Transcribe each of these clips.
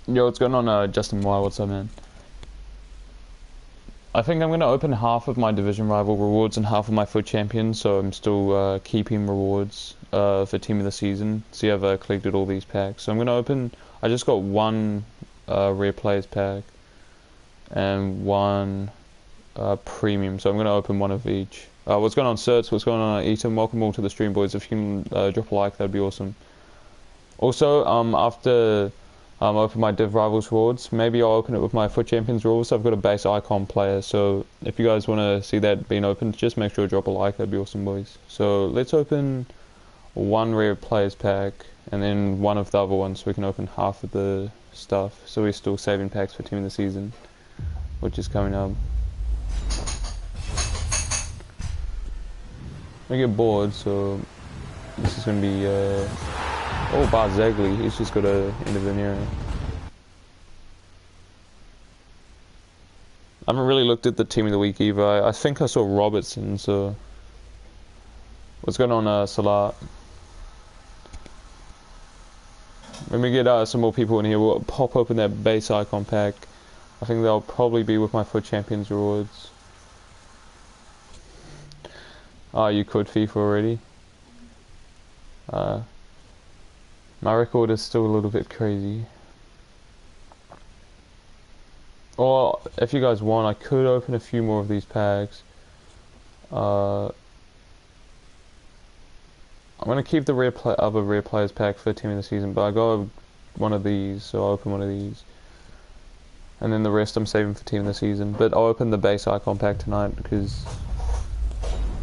Yo, what's going on, Justin Y? What's up, man? I think I'm going to open half of my division rival rewards and half of my FUT champions, so I'm still keeping rewards for team of the season. See, I've collected all these packs. So I'm going to open, I just got one rare players pack and one premium, so I'm going to open one of each. What's going on, Certs? What's going on, Eaton? Welcome all to the stream, boys. If you can drop a like, that'd be awesome. Also, after open my Div Rivals rewards, maybe I'll open it with my FUT Champions rules. I've got a base icon player, so if you guys want to see that being opened, just make sure to drop a like, that'd be awesome, boys. So let's open one rare players pack, and then one of the other ones, so we can open half of the stuff, so we're still saving packs for team of the season, which is coming up. I get bored, so this is going to be oh, Barzagli, he's just got a end of an era. I haven't really looked at the team of the week either. I think I saw Robertson, so... What's going on, Salah? When we get some more people in here, we'll pop open that base icon pack. I think they'll probably be with my FUT Champions rewards. Oh, you could FIFA already? My record is still a little bit crazy. Or, if you guys want, I could open a few more of these packs. I'm going to keep the other rare players pack for team of the season, but I got one of these, so I'll open one of these. And then the rest I'm saving for team of the season. But I'll open the base icon pack tonight, because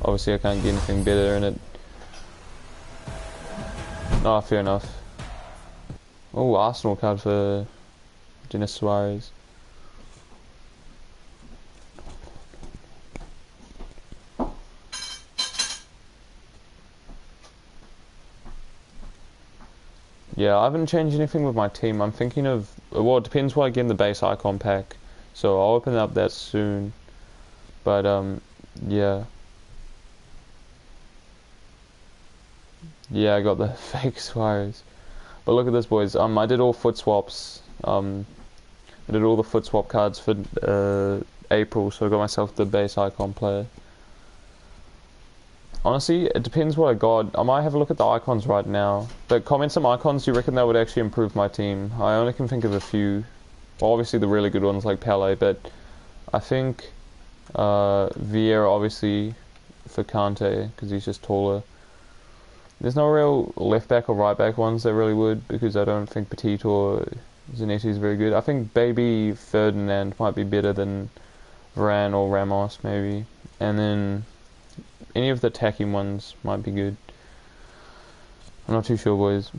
obviously I can't get anything better in it. Ah, fair enough. Oh, Arsenal card for Denis Suarez. Yeah, I haven't changed anything with my team. I'm thinking of, well, it depends what I get in the base icon pack. So I'll open up that soon. But, yeah. Yeah, I got the fake Suarez. But look at this, boys. I did all FUT swaps. I did all the FUT swap cards for April, so I got myself the base icon player. Honestly, it depends what I got. I might have a look at the icons right now. But comment some icons you reckon that would actually improve my team. I only can think of a few. Well, obviously the really good ones like Pelé, but I think Vieira obviously for Kante, because he's just taller. There's no real left back or right back ones that really would, because I don't think Petit or Zanetti is very good. I think Baby Ferdinand might be better than Varane or Ramos maybe, and then any of the attacking ones might be good. I'm not too sure, boys.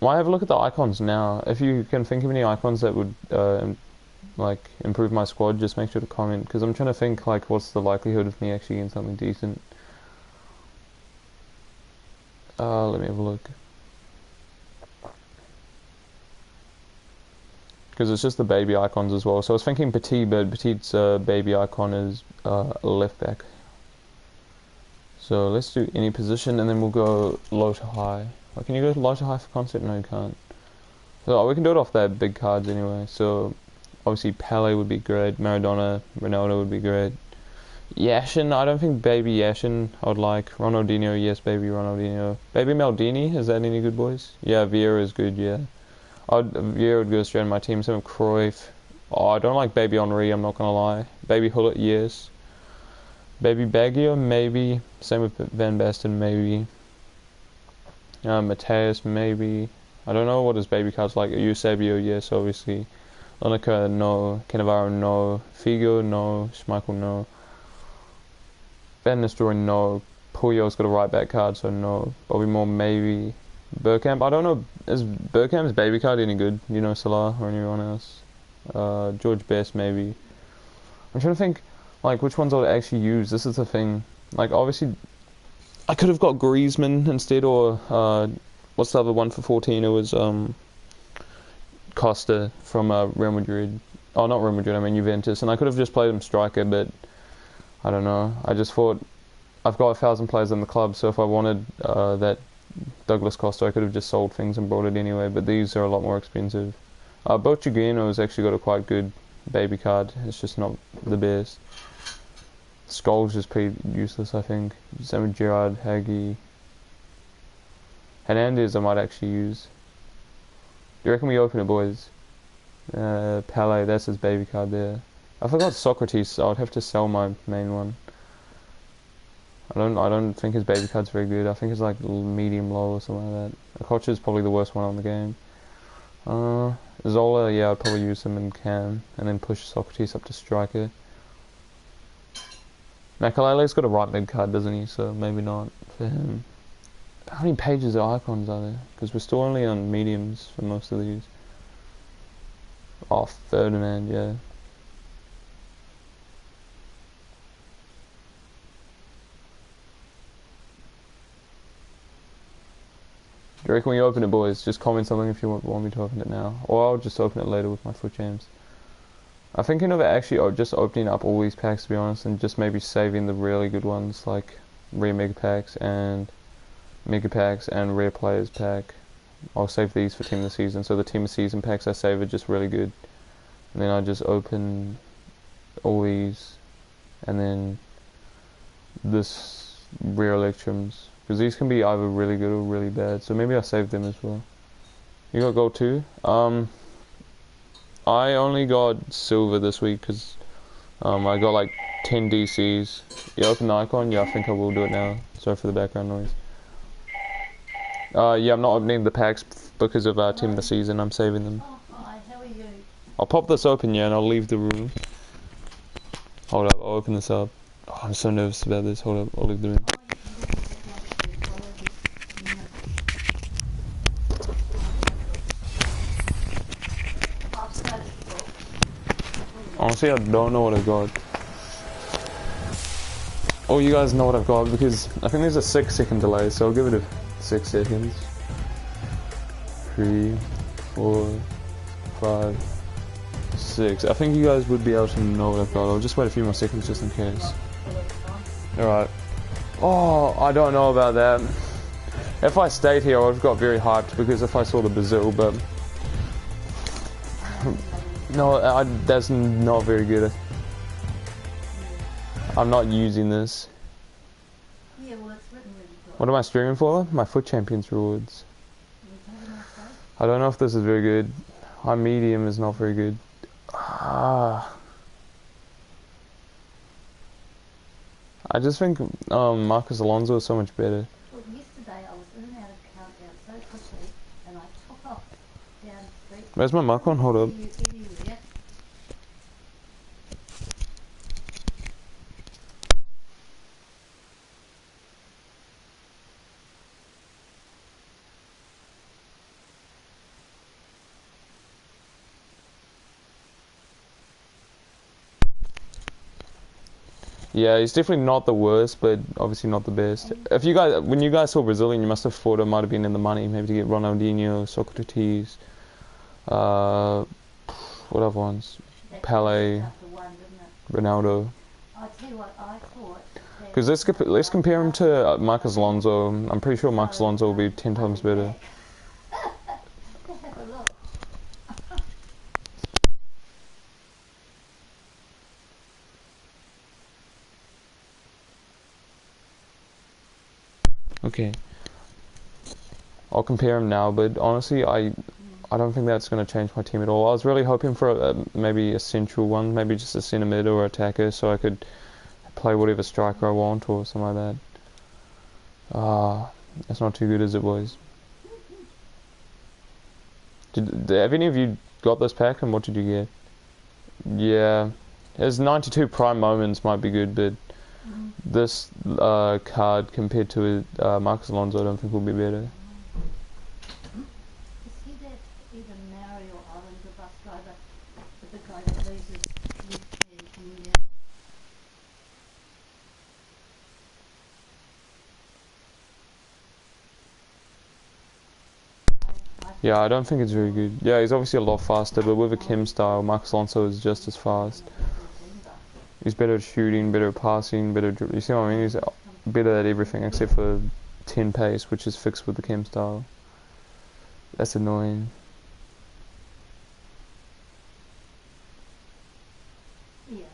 Might have a look at the icons now. If you can think of any icons that would like improve my squad, just make sure to comment, because I'm trying to think like what's the likelihood of me actually getting something decent. Let me have a look. Because it's just the baby icons as well. So I was thinking Petit, but Petit's baby icon is left back. So let's do any position, and then we'll go low to high. Oh, can you go low to high for concept? No, you can't. So we can do it off their big cards anyway. So obviously Pelé would be great. Maradona, Ronaldo would be great. Yashin, I don't think baby Yashin I would like. Ronaldinho, yes, baby Ronaldinho. Baby Maldini, is that any good, boys? Yeah, Vieira is good, yeah. Vieira would go straight in my team. Same with Cruyff. Oh, I don't like baby Henry, I'm not gonna lie. Baby Hullet, yes. Baby Baggio, maybe. Same with Van Basten, maybe. Mateus, maybe. I don't know what his baby card's like. Eusebio, yes, obviously. Lineker, no. Cannavaro, no. Figo, no. Schmeichel, no. Van Nistelrooy, no. Puyol's got a right back card, so no. Bobby Moore, maybe. Bergkamp, I don't know. Is Bergkamp's baby card any good? You know, Salah or anyone else? George Best, maybe. I'm trying to think, like, which ones I would actually use. This is the thing. Like, obviously, I could have got Griezmann instead, or, what's the other one for 14? It was, Costa from, Real Madrid. Oh, not Real Madrid, I mean Juventus. And I could have just played him striker, but I don't know. I just thought I've got 1,000 players in the club, so if I wanted that Douglas Costa, I could have just sold things and brought it anyway, but these are a lot more expensive. Bochigino's actually got a quite good baby card. It's just not the best. Skull's just pretty useless, I think. Same with Gerard, Hagi. Hernandez I might actually use. Do you reckon we open it, boys? Pelé, that's his baby card there. I forgot Socrates, so I'd have to sell my main one. I don't think his baby card's very good. I think it's like medium low or something like that. Okocha is probably the worst one on the game. Zola, yeah, I'd probably use him in Cam, and then push Socrates up to striker. Makalele's got a right mid card, doesn't he? So maybe not for him. How many pages of icons are there? Because we're still only on mediums for most of these. Oh, Ferdinand, yeah. Do you reckon we open it, boys? Just comment something if you want me to open it now. Or I'll just open it later with my foot jams. I'm thinking of actually just opening up all these packs, to be honest, and just maybe saving the really good ones, like rare mega packs and rare players pack. I'll save these for team of the season. So the team of the season packs I save are just really good. And then I just open all these, and then this rare electrums. Because these can be either really good or really bad, so maybe I save them as well. You got gold too? I only got silver this week because I got like 10 DCs. You open the icon? Yeah, I think I will do it now. Sorry for the background noise. Yeah, I'm not opening the packs because of team of the season. I'm saving them. I'll pop this open, yeah, and I'll leave the room. Hold up, I'll open this up. Oh, I'm so nervous about this. Hold up, I'll leave the room. Honestly, I don't know what I got. Oh, you guys know what I've got because I think there's a 6-second delay, so I'll give it a 6 seconds. 3, 4, 5, 6. I think you guys would be able to know what I've got. I'll just wait a few more seconds just in case. Alright. Oh, I don't know about that. If I stayed here, I would have got very hyped because if I saw the Brazil, but no, that's not very good. I'm not using this. What am I streaming for? My Foot Champions rewards. I don't know if this is very good. My medium is not very good. I just think Marcos Alonso is so much better. Well, yesterday I was in and out of countdown so quickly, and I took off down the street. Where's my mic on? Hold up. Yeah, he's definitely not the worst, but obviously not the best. If you guys, when you guys saw Brazilian, you must have thought it might have been in the money, maybe to get Ronaldinho, Socrates, what other ones? Pelé, Ronaldo. Because let's compare him to Marcos Alonso. I'm pretty sure Marcos Alonso will be 10 times better. Okay, I'll compare him now, but honestly, I don't think that's going to change my team at all. I was really hoping for maybe a central one, maybe just a centre mid or attacker, so I could play whatever striker I want or something like that. That's not too good, is it, boys? Have any of you got this pack, and what did you get? Yeah, his 92 prime moments might be good, but this card compared to Marcos Alonso I don't think will be better. Is he that either Maori or Islander bus driver, the guy that loses his coming down? Yeah, I don't think it's very good. Yeah, he's obviously a lot faster, but with a Kim style, Marcos Alonso is just as fast. He's better at shooting, better at passing, better at, you see what I mean? He's better at everything except for 10 pace, which is fixed with the chem style. That's annoying. Yeah.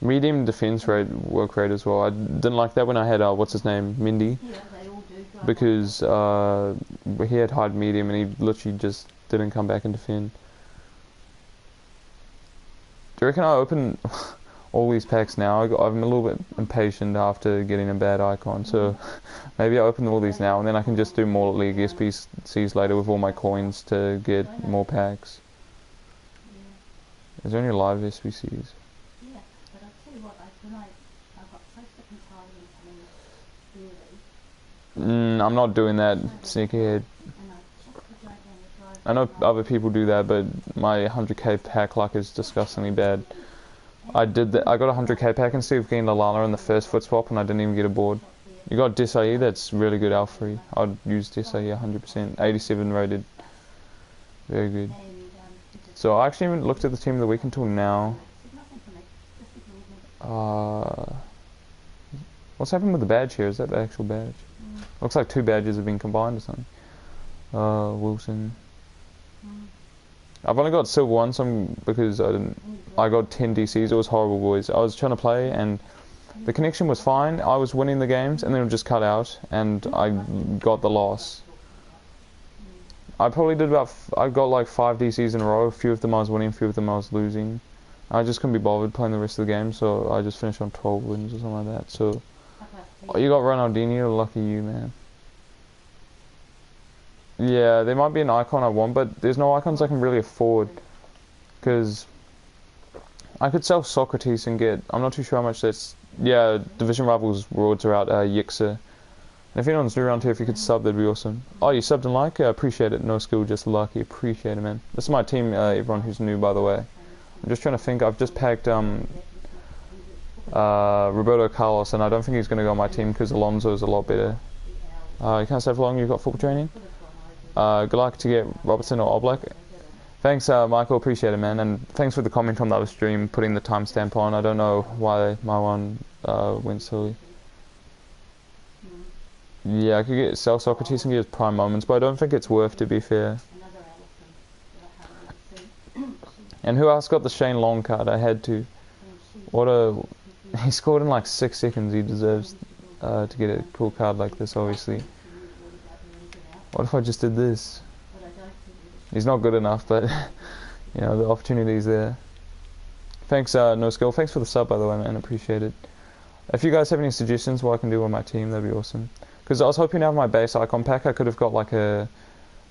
Medium defense rate, work rate as well. I didn't like that when I had what's his name, Mindy, Yeah, they all do. because he had high medium and he literally just didn't come back and defend. Do you reckon I open all these packs now? I'm a little bit impatient after getting a bad icon, so maybe I open all these now and then I can just do more League SBCs later with all my coins to get more packs. Yeah. Is there any live SBCs? Yeah, but I'll tell you what, I got so sick and tired of coming early. I'm not doing that, sneak ahead. And I checked the giant down the drive. I know other people do that, but my 100k pack luck is disgustingly bad. I did that. I got a 100k pack instead of getting Lallana in the first foot swap, and I didn't even get a board. You got Desai, that's really good Alfrey. I'd use Desai 100%. 87 rated. Very good. So I actually haven't looked at the team of the week until now. What's happened with the badge here? Is that the actual badge? Looks like 2 badges have been combined or something. Wilson. I've only got silver one, because I got 10 DCs. It was horrible, boys. I was trying to play and the connection was fine. I was winning the games and then it just cut out and I got the loss. I probably did I got like 5 DCs in a row. A few of them I was winning, a few of them I was losing. I just couldn't be bothered playing the rest of the game, so I just finished on 12 wins or something like that. So, you got Ronaldinho, lucky you, man. Yeah, there might be an icon I want, but there's no icons I can really afford. Because I could sell Socrates and get, I'm not too sure how much that's, yeah, Division Rivals rewards are out, Yixer. And if anyone's new around here, if you could sub, that'd be awesome. Oh, you subbed and like? Yeah, appreciate it. No skill, just lucky. Appreciate it, man. This is my team, everyone who's new, by the way. I'm just trying to think. I've just packed Roberto Carlos, and I don't think he's going to go on my team because Alonso is a lot better. You can't stay for long, you've got football training. Good luck to get Robertson or Oblak. Thanks, Michael, appreciate it, man. And thanks for the comment on the other stream, putting the timestamp on. I don't know why my one went silly. Yeah, I could sell Socrates and get his prime moments, but I don't think it's worth, to be fair. And who else got the Shane Long card? I had to. He scored in like 6 seconds. He deserves to get a cool card like this, obviously. What if I just did this? He's not good enough, but you know, the opportunity's there. Thanks, No Skill. Thanks for the sub, by the way, man. Appreciate it. If you guys have any suggestions what I can do on my team, that'd be awesome. Because I was hoping to have my base icon pack. I could have got like a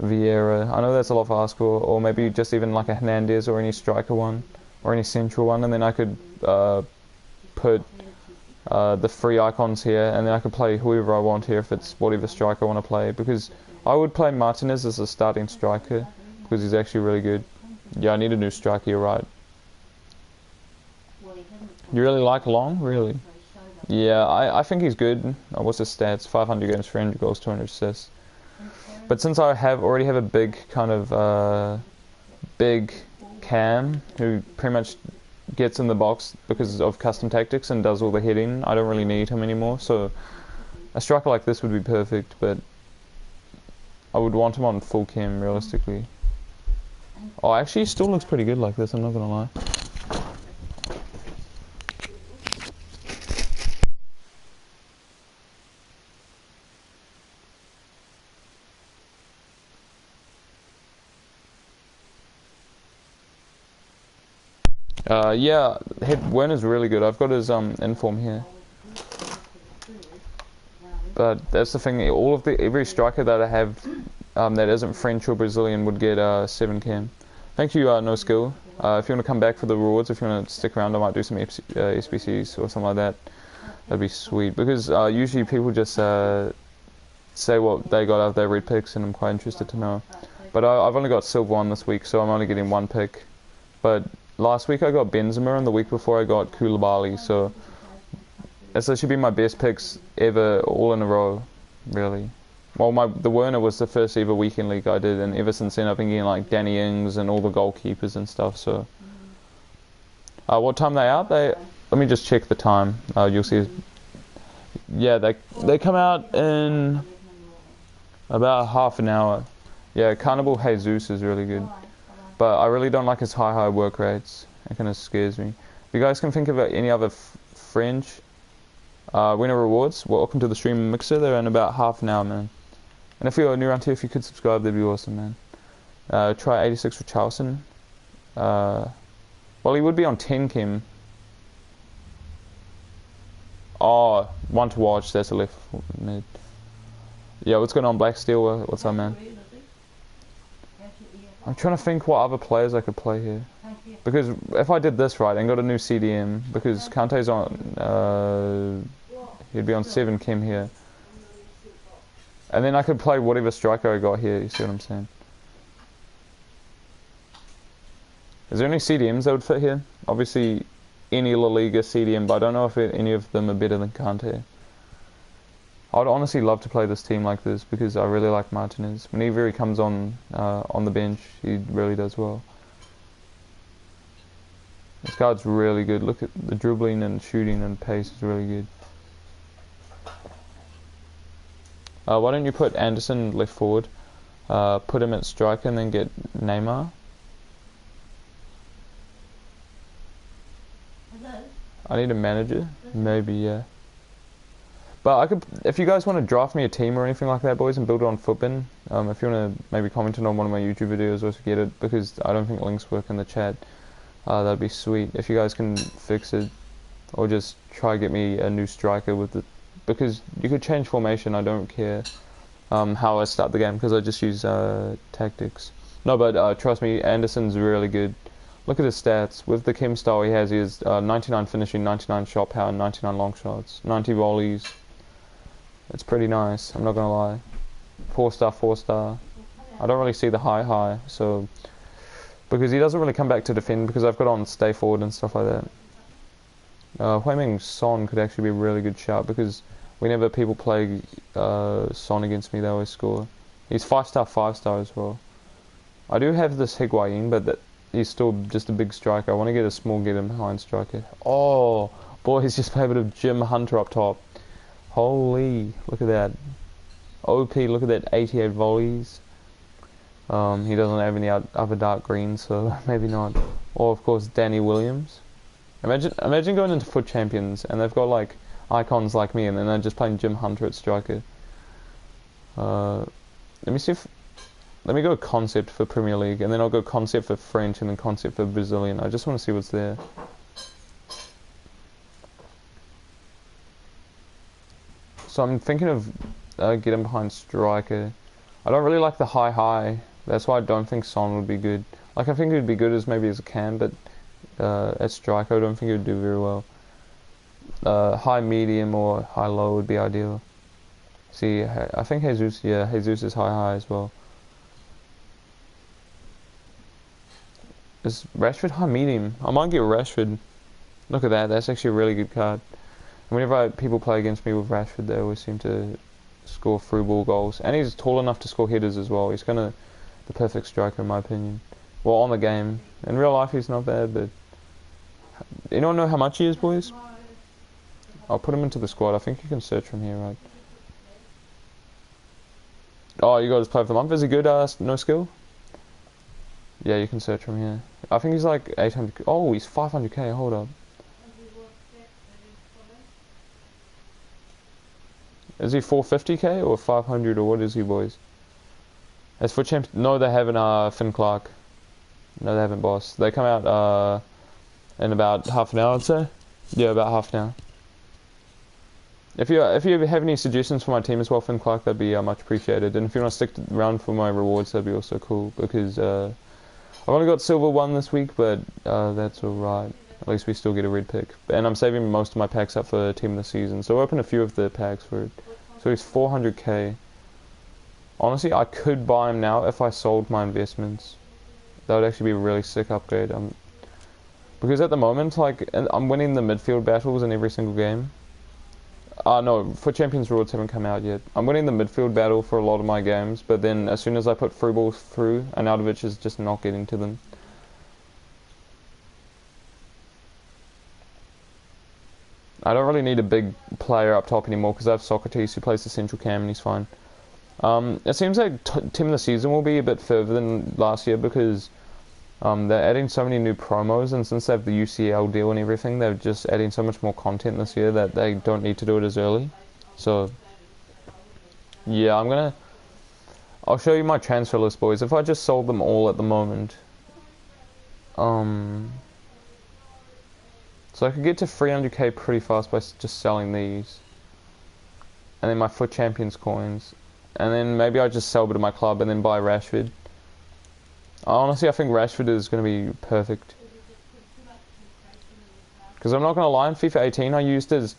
Vieira. I know that's a lot for ask for, or maybe just even like a Hernandez or any striker one, or any central one, and then I could put the free icons here, and then I could play whoever I want here if it's whatever striker I want to play. Because I would play Martinez as a starting striker because he's actually really good. Yeah, I need a new striker. You're right. You really like Long, really? Yeah, I think he's good. What's his stats? 500 games, 300 goals, 200 assists. But since I already have a big kind of big cam who pretty much gets in the box because of custom tactics and does all the heading, I don't really need him anymore. So a striker like this would be perfect, but I would want him on full cam realistically. Oh, actually, he still looks pretty good like this. I'm not gonna lie. Yeah, Werner's really good. I've got his inform here. But that's the thing. Every striker that I have that isn't French or Brazilian would get 7 cam. Thank you, No Skill. If you want to come back for the rewards, if you want to stick around, I might do some SBCs or something like that. That'd be sweet. Because usually people just say what they got out of their red picks, and I'm quite interested to know. But I've only got silver 1 this week, so I'm only getting 1 pick. But last week I got Benzema, and the week before I got Koulibaly, so that should be my best picks ever, all in a row, really. Well, the Werner was the first ever weekend league I did, and ever since then I've been getting like Danny Ings and all the goalkeepers and stuff. So, what time are they out? let me just check the time. You'll see. Yeah, they come out in about half an hour. Yeah, Carnival Jesus is really good, but I really don't like his high work rates. It kind of scares me. If you guys can think of any other French winner rewards, welcome to the stream mixer. They're in about half an hour, man. And if you're new around here, if you could subscribe, that'd be awesome, man. Try 86 for Charleston. Well, he would be on 10 Kim. Oh, one to watch. That's a left mid. Yeah, what's going on, Black Steel? What's up, man? I'm trying to think what other players I could play here. Because if I did this right and got a new CDM, because Kante's on, he'd be on 7 Kim here. And then I could play whatever striker I got here, you see what I'm saying? Is there any CDMs that would fit here? Obviously, any La Liga CDM, but I don't know if any of them are better than Kante. I'd honestly love to play this team like this because I really like Martinez. Whenever he comes on the bench, he really does well. This card's really good. Look at the dribbling and shooting and pace is really good. Why don't you put Anderson left forward, put him at striker and then get Neymar? I need a manager, maybe, yeah. But I could, if you guys want to draft me a team or anything like that, boys, and build it on Footbin, if you want to maybe comment on one of my YouTube videos or get it, because I don't think links work in the chat, that'd be sweet. If you guys can fix it, or just try get me a new striker with it, because you could change formation, I don't care how I start the game, because I just use tactics. No, but trust me, Anderson's really good. Look at his stats. With the Kim style he has 99 finishing, 99 shot power, 99 long shots, 90 volleys. It's pretty nice, I'm not gonna lie. 4-star, 4-star. I don't really see the high, so... Because he doesn't really come back to defend, because I've got on stay forward and stuff like that. Huiming Son could actually be a really good shout, because whenever people play Son against me, they always score. He's 5-star, 5-star as well. I do have this Higuain, but he's still just a big striker. I want to get a small get-in behind striker. Oh, boy, he's just played a bit of Jim Hunter up top. Holy, look at that. OP, look at that 88 volleys. He doesn't have any other dark greens, so maybe not. Or, of course, Danny Williams. Imagine going into Foot Champions, and they've got, like, icons like me, and then they're just playing Jim Hunter at striker. Let me see if... Let me go concept for Premier League, and then I'll go concept for French, and then concept for Brazilian. I just want to see what's there. So I'm thinking of getting behind striker. I don't really like the high. That's why I don't think Son would be good. Like, I think he would be good as maybe as a cam, but at striker I don't think he would do very well. High medium or high low would be ideal. See, I think Jesus is high as well. Is Rashford high medium? I might get Rashford. Look at that, that's actually a really good card. And whenever people play against me with Rashford, they always seem to score through ball goals. And he's tall enough to score headers as well. He's the perfect striker in my opinion. Well, on the game. In real life he's not bad, but... You don't know how much he is, boys? I'll put him into the squad. I think you can search from here, right? Oh, you got his play of the month. Is he good, no skill? Yeah, you can search from here. I think he's like 800. Oh, he's 500k. Hold up. Is he 450k or 500 or what is he, boys? As for champs, no, they haven't. Finn Clark. No, they haven't, boss. They come out in about half an hour, I'd say. Yeah, about half an hour. If you have any suggestions for my team as well, Finn Clark, that'd be much appreciated. And if you want to stick around for my rewards, that'd be also cool because I've only got silver 1 this week, but that's alright. At least we still get a red pick. And I'm saving most of my packs up for team of the season, so I'll open a few of the packs for it. So he's 400k. Honestly, I could buy him now if I sold my investments. That would actually be a really sick upgrade. Because at the moment, like, I'm winning the midfield battles in every single game. No, for Champions rewards haven't come out yet. I'm winning the midfield battle for a lot of my games, but then as soon as I put through balls through, Arnautovic is just not getting to them. I don't really need a big player up top anymore because I have Socrates who plays the central cam and he's fine. It seems like team of the season will be a bit further than last year because they're adding so many new promos, and since they have the UCL deal and everything, they're just adding so much more content this year that they don't need to do it as early. So yeah, I'll show you my transfer list, boys. If I just sold them all at the moment, so I could get to 300k pretty fast by just selling these, and then my FUT Champions coins, and then maybe I just sell a bit of my club and then buy Rashford. Honestly, I think Rashford is going to be perfect. Because I'm not going to lie, in FIFA 18 I used it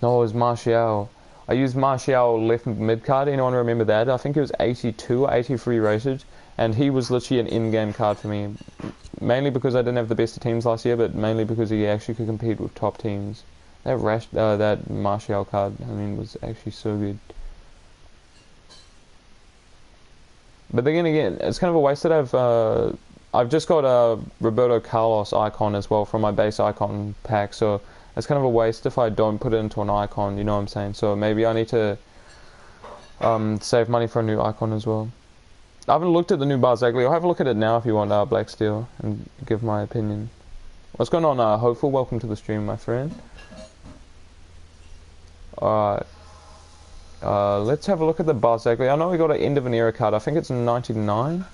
was Martial. I used Martial left mid card. Anyone remember that? I think it was 82 or 83 rated, and he was literally an in-game card for me. Mainly because I didn't have the best of teams last year, but mainly because he actually could compete with top teams. That Martial card, I mean, was actually so good. But then again, it's kind of a waste that I've just got a Roberto Carlos icon as well from my base icon pack, so it's kind of a waste if I don't put it into an icon, you know what I'm saying? So maybe I need to save money for a new icon as well. I haven't looked at the new Barzagli. I'll have a look at it now if you want, Black Steel, and give my opinion. What's going on, Hopeful? Welcome to the stream, my friend. Alright. Let's have a look at the Barzagli. I know we got an end of an era card. I think it's 99.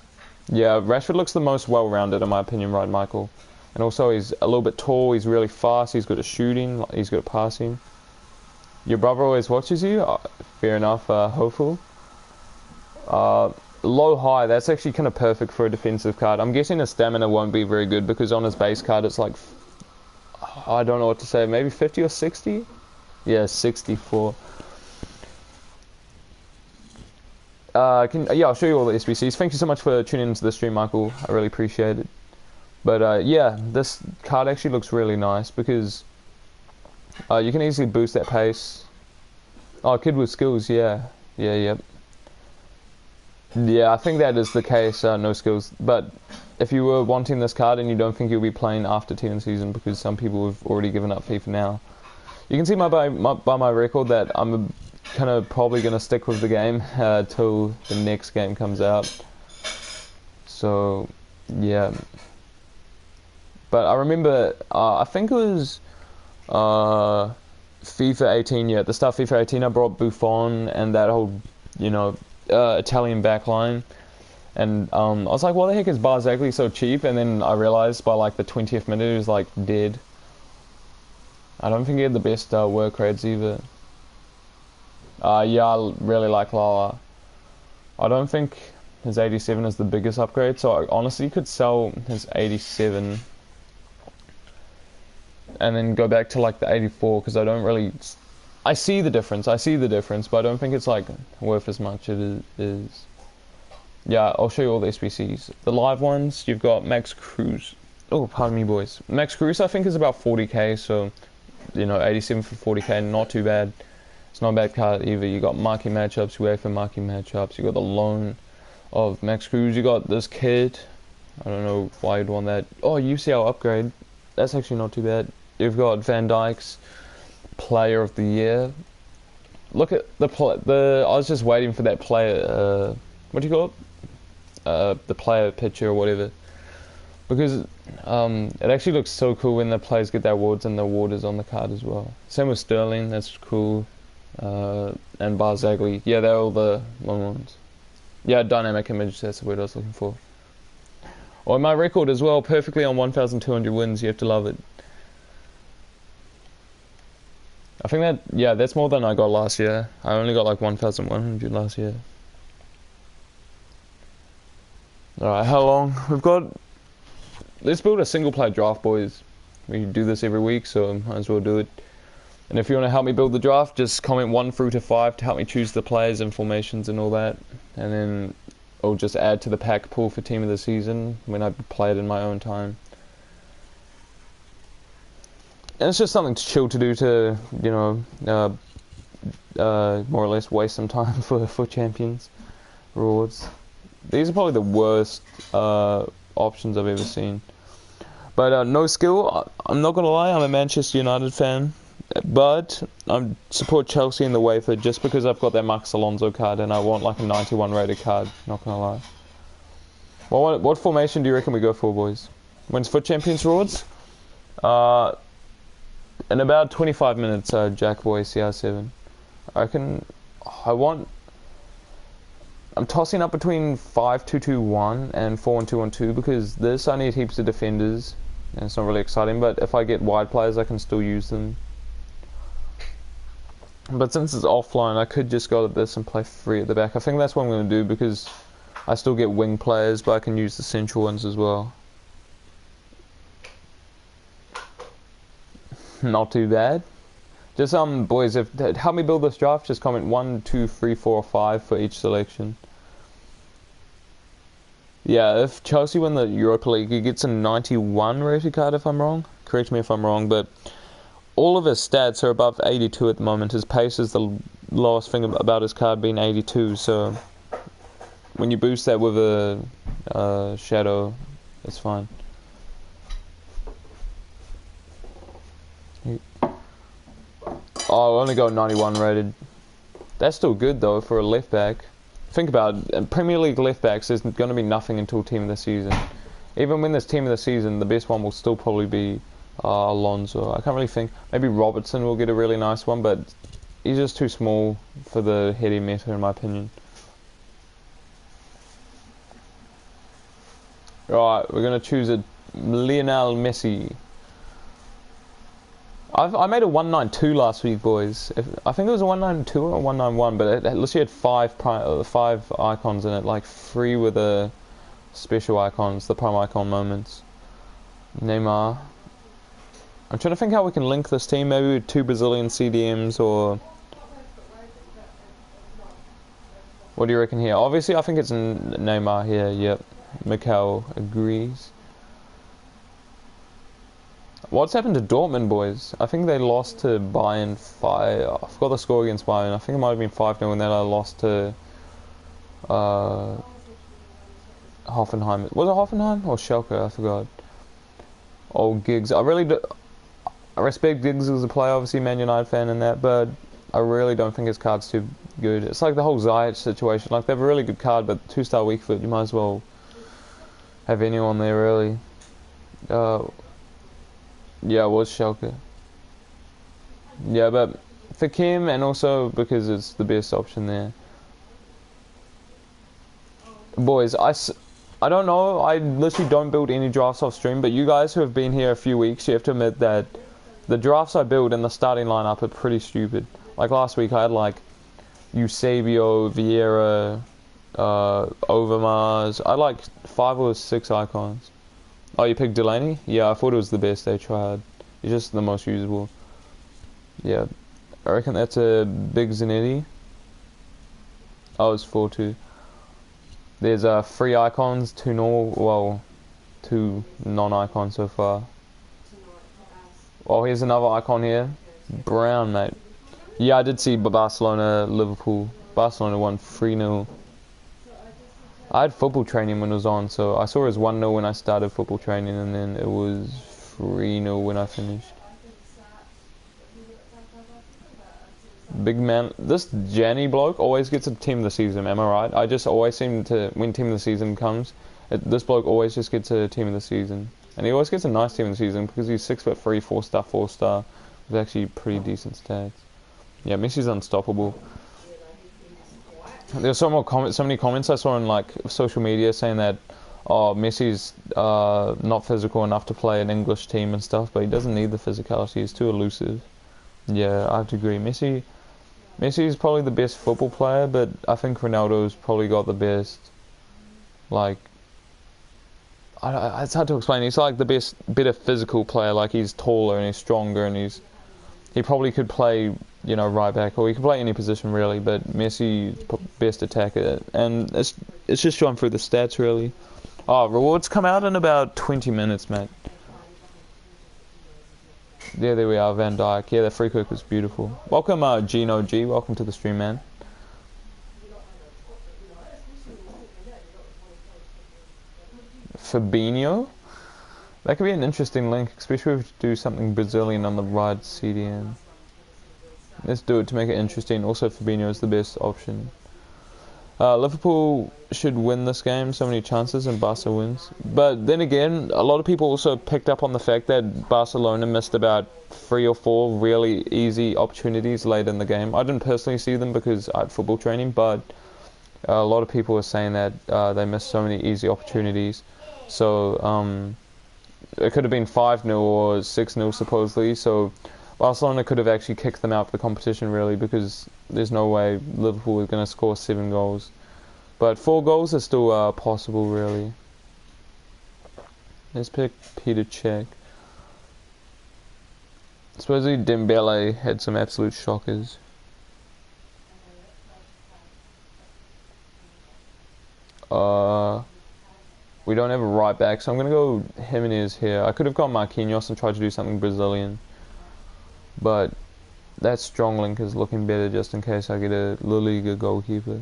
Yeah, Rashford looks the most well-rounded in my opinion, right, Michael? And also he's a little bit tall, he's really fast, he's good at shooting, he's good at passing. Your brother always watches you? Fair enough, Hopeful. Low-high, that's actually kind of perfect for a defensive card. I'm guessing his stamina won't be very good because on his base card it's like, I don't know what to say, maybe 50 or 60? Yeah, 64. Yeah, I'll show you all the SBCs. Thank you so much for tuning into the stream, Michael. I really appreciate it. But yeah, this card actually looks really nice because you can easily boost that pace. Oh, kid with skills, yeah. Yeah, I think that is the case, no skills. But if you were wanting this card and you don't think you'll be playing after 10 season because some people have already given up FIFA now, you can see by my record that I'm kind of probably going to stick with the game till the next game comes out. So yeah, but I remember I think it was FIFA 18. Yeah, at the start of FIFA 18 I brought Buffon and that whole, you know, Italian backline, and I was like, why the heck is Barzagli so cheap? And then I realized by like the 20th minute he was like dead. I don't think he had the best work rates either. Yeah, I really like Lala. I don't think his 87 is the biggest upgrade, so I honestly could sell his 87 and then go back to like the 84 because I don't really... I see the difference, but I don't think it's like worth as much as it is. Yeah, I'll show you all the SBCs. The live ones, you've got Max Cruz. Oh, pardon me, boys. Max Cruz I think is about 40k, so, you know, 87 for 40k, not too bad. It's not a bad card either. You got marquee matchups, UEFA marquee matchups. You got the loan of Max Cruz. You got this kid. I don't know why you'd want that. Oh, UCL upgrade. That's actually not too bad. You've got Van Dijk's Player of the Year. Look at the I was just waiting for that player. What do you call it? The player picture or whatever. Because it actually looks so cool when the players get their awards and the award is on the card as well. Same with Sterling. That's cool. And Barzagli, yeah, they're all the long ones. Yeah, dynamic image, that's the word I was looking for. Or my record as well, perfectly on 1,200 wins, you have to love it. I think that, yeah, that's more than I got last year. I only got like 1,100 last year. Alright, how long? We've got... Let's build a single player draft, boys. We do this every week, so might as well do it. And if you want to help me build the draft, just comment 1 through to 5 to help me choose the players and formations and all that. And then I'll just add to the pack pool for team of the season when I play it in my own time. And it's just something to chill to do to, you know, more or less waste some time for champions rewards. These are probably the worst options I've ever seen. But no skill, I'm not going to lie, I'm a Manchester United fan. But I support Chelsea in the wafer just because I've got that Marcus Alonso card and I want like a 91 rated card, not gonna lie. Well, what formation do you reckon we go for, boys? When's Foot Champions Rewards? In about 25 minutes, Jack Boy CR7. I'm tossing up between 5-2-2-1 and 4-1-2-1-2 because this I need heaps of defenders and it's not really exciting, but if I get wide players I can still use them. But since it's offline I could just go to this and play free at the back. I think that's what I'm going to do because I still get wing players but I can use the central ones as well. Not too bad. Just boys, if help me build this draft, just comment 1, 2, 3, 4 or 5 for each selection. Yeah, if Chelsea win the Europa League, he gets a 91 rated card if I'm wrong. Correct me if I'm wrong, but all of his stats are above 82 at the moment. His pace is the lowest thing about his card being 82, so when you boost that with a shadow, it's fine. Oh, I only got 91 rated. That's still good though for a left back. Think about it, in Premier League left backs there's going to be nothing until team of the season. Even when there's team of the season, the best one will still probably be Alonso. I can't really think. Maybe Robertson will get a really nice one, but he's just too small for the heady meta in my opinion. Right, we're going to choose a Lionel Messi. I made a 192 last week, boys. I think it was a 192 or a 191, but it literally had five icons in it, like 3 with the special icons, the prime icon moments. Neymar. I'm trying to think how we can link this team, maybe with 2 Brazilian CDMs or... What do you reckon here? Obviously, I think it's Neymar here, yep. Mikhail agrees. What's happened to Dortmund, boys? I think they lost to Bayern 5. I forgot the score against Bayern. I think it might have been 5-0 and then I lost to Hoffenheim. Was it Hoffenheim or Schalke? I forgot. Oh, Giggs. I respect Giggs as a player, obviously Man United fan and that, but I really don't think his card's too good. It's like the whole Ziyech situation. Like, they have a really good card, but 2-star weak foot, you might as well have anyone there, really. Yeah, it was Schalke. Yeah, but for Kim, and also because it's the best option there. Boys, I don't know, I literally don't build any drafts off stream, but you guys who have been here a few weeks, you have to admit that the drafts I build and the starting lineup are pretty stupid. Like last week I had like Eusebio, Vieira, Overmars. I had like 5 or 6 icons. Oh, you picked Delaney? Yeah, I thought it was the best they tried. He's just the most usable. Yeah, I reckon that's a big Zanetti. Oh, it's 4-2. There's 3 icons, 2 normal, well, 2 non-icons so far. Oh, here's another icon here. Brown, mate. Yeah, I did see Barcelona, Liverpool. Barcelona won 3-0. I had football training when it was on, so I saw it as 1-0 when I started football training, and then it was 3-0 when I finished. Big man, this Janny bloke always gets a team of the season, am I right? I just always seem to, when team of the season comes, this bloke always just gets a team of the season. And he always gets a nice team of the season because he's 6'3", 4-star, 4-star, with actually pretty decent stats. Yeah, Messi's unstoppable. There's so many comments I saw on like social media saying that, oh, Messi's not physical enough to play an English team and stuff, but he doesn't need the physicality. He's too elusive. Yeah, I have to agree. Messi's probably the best football player, but I think Ronaldo's probably got the best. Like, it's hard to explain. He's like the better physical player. Like, he's taller and he's stronger and he probably could play, you know, right back, or he could play any position really, but Messi's best attacker, and it's just showing through the stats really. Oh, rewards come out in about 20 minutes, mate. Yeah, there we are, Van Dijk. Yeah, the free kick was beautiful. Welcome, Gino G. Welcome to the stream, man. Fabinho? That could be an interesting link, especially if we do something Brazilian on the right CDM. Let's do it to make it interesting. Also, Fabinho is the best option. Liverpool should win this game. So many chances and Barca wins. But then again, a lot of people also picked up on the fact that Barcelona missed about 3 or 4 really easy opportunities late in the game. I didn't personally see them because I had football training, but a lot of people were saying that they missed so many easy opportunities. So it could have been 5-0 or 6-0 supposedly. So Barcelona could have actually kicked them out of the competition really, because there's no way Liverpool is going to score 7 goals. But 4 goals is still possible really. Let's pick Petr Čech. Supposedly Dembele had some absolute shockers. We don't have a right back, so I'm going to go Jimenez here. I could have gone Marquinhos and tried to do something Brazilian, but that strong link is looking better just in case I get a La Liga goalkeeper.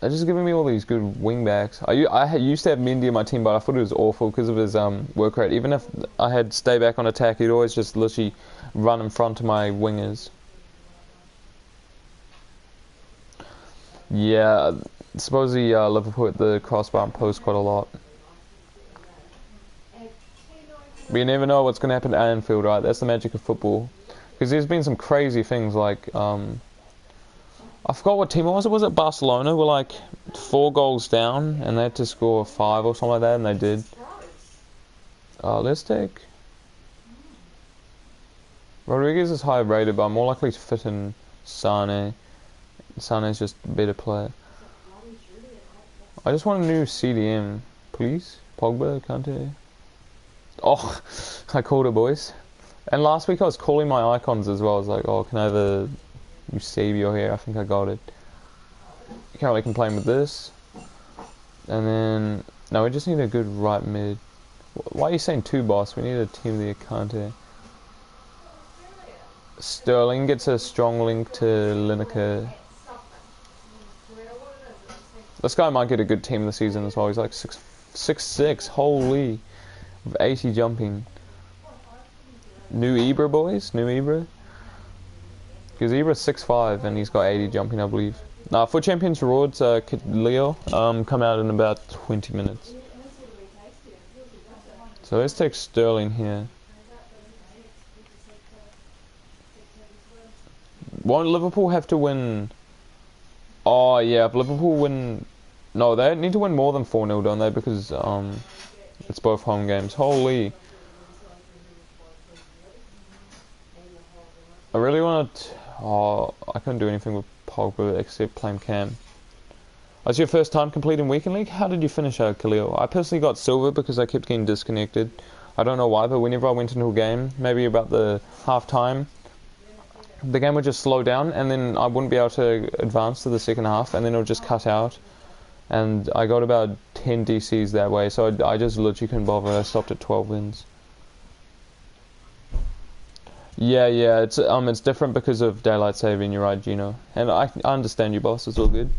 They're just giving me all these good wing backs. I used to have Mendy in my team, but I thought it was awful because of his work rate. Even if I had stay back on attack, he'd always just literally run in front of my wingers. Yeah, supposedly Liverpool hit the crossbar and post quite a lot. But you never know what's going to happen at Anfield, right? That's the magic of football. Because there's been some crazy things like, I forgot what team it was. Was it Barcelona? Were like 4 goals down and they had to score 5 or something like that, and they did. Let's take... Rodriguez is higher rated, but I'm more likely to fit in Sane. Sane's just a better player. I just want a new CDM, please. Pogba, Kante. Oh, I called it, boys. And last week I was calling my icons as well. I was like, oh, can I have a Eusebio here? I think I got it. You can't really complain with this. And then, no, we just need a good right mid. Why are you saying 2, boss? We need a team there, Kante. Sterling gets a strong link to Lineker. This guy might get a good team this season as well. He's like 6'6", holy, with 80 jumping. New Ibra, boys, new Ibra. Because Ibra's 6'5" and he's got 80 jumping, I believe. Now, for Champions Rewards, Leo come out in about 20 minutes. So let's take Sterling here. Won't Liverpool have to win? Oh yeah, if Liverpool win, no, they need to win more than 4-0, don't they? Because it's both home games. Holy! I really want to. Oh, I couldn't do anything with Pogba except play Cam. Was your first time completing Weekend League? How did you finish out, Khalil? I personally got silver because I kept getting disconnected. I don't know why, but whenever I went into a game, maybe about the half time, the game would just slow down, and then I wouldn't be able to advance to the second half, and then it would just cut out. And I got about 10 DCs that way, so I just literally couldn't bother. I stopped at 12 wins. Yeah, it's different because of daylight saving. You're right, Gino, and I understand you, boss. It's all good.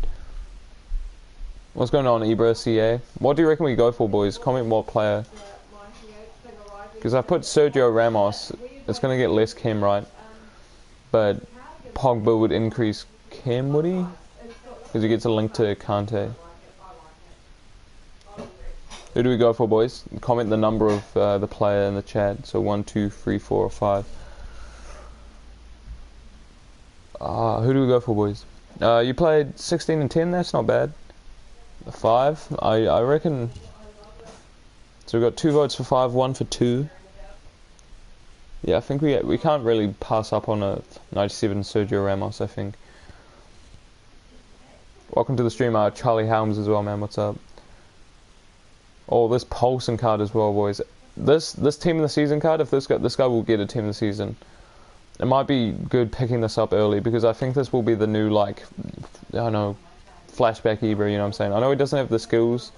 What's going on, Ibra, CA? What do you reckon we go for, boys? Comment what player. Because I put Sergio Ramos. It's going to get less chem, right? But Pogba would increase chem, would he? Because he gets a link to Kante. Who do we go for, boys? Comment the number of the player in the chat. So 1, 2, 3, 4, or 5. Who do we go for, boys? You played 16 and 10. That's not bad. 5. I reckon. So we got 2 votes for 5, 1 for 2. Yeah, I think we can't really pass up on a 97 Sergio Ramos, I think. Welcome to the stream, Charlie Helms as well, man. What's up? Oh, this Paulson card as well, boys. This team of the season card, if this guy will get a team of the season. It might be good picking this up early, because I think this will be the new, like, I don't know, flashback Ibra, you know what I'm saying? I know he doesn't have the skills,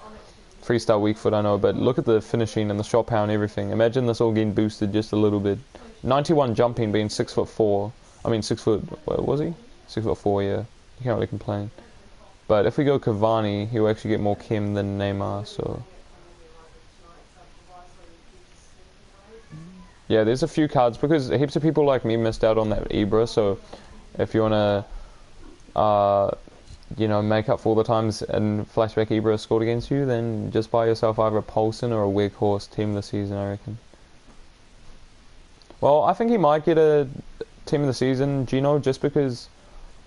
3-star weak foot, I know, but look at the finishing and the shot power and everything. Imagine this all getting boosted just a little bit. 91 jumping, being 6'4". I mean 6 foot. What was he? 6'4". Yeah, you can't really complain. But if we go Cavani, he'll actually get more chem than Neymar. So Yeah, there's a few cards because heaps of people like me missed out on that Ibra. So if you wanna, you know, make up for all the times and flashback Ibra scored against you, then just buy yourself either a Paulson or a Weghorst team of the season, I reckon. Well, I think he might get a team of the season, Gino, just because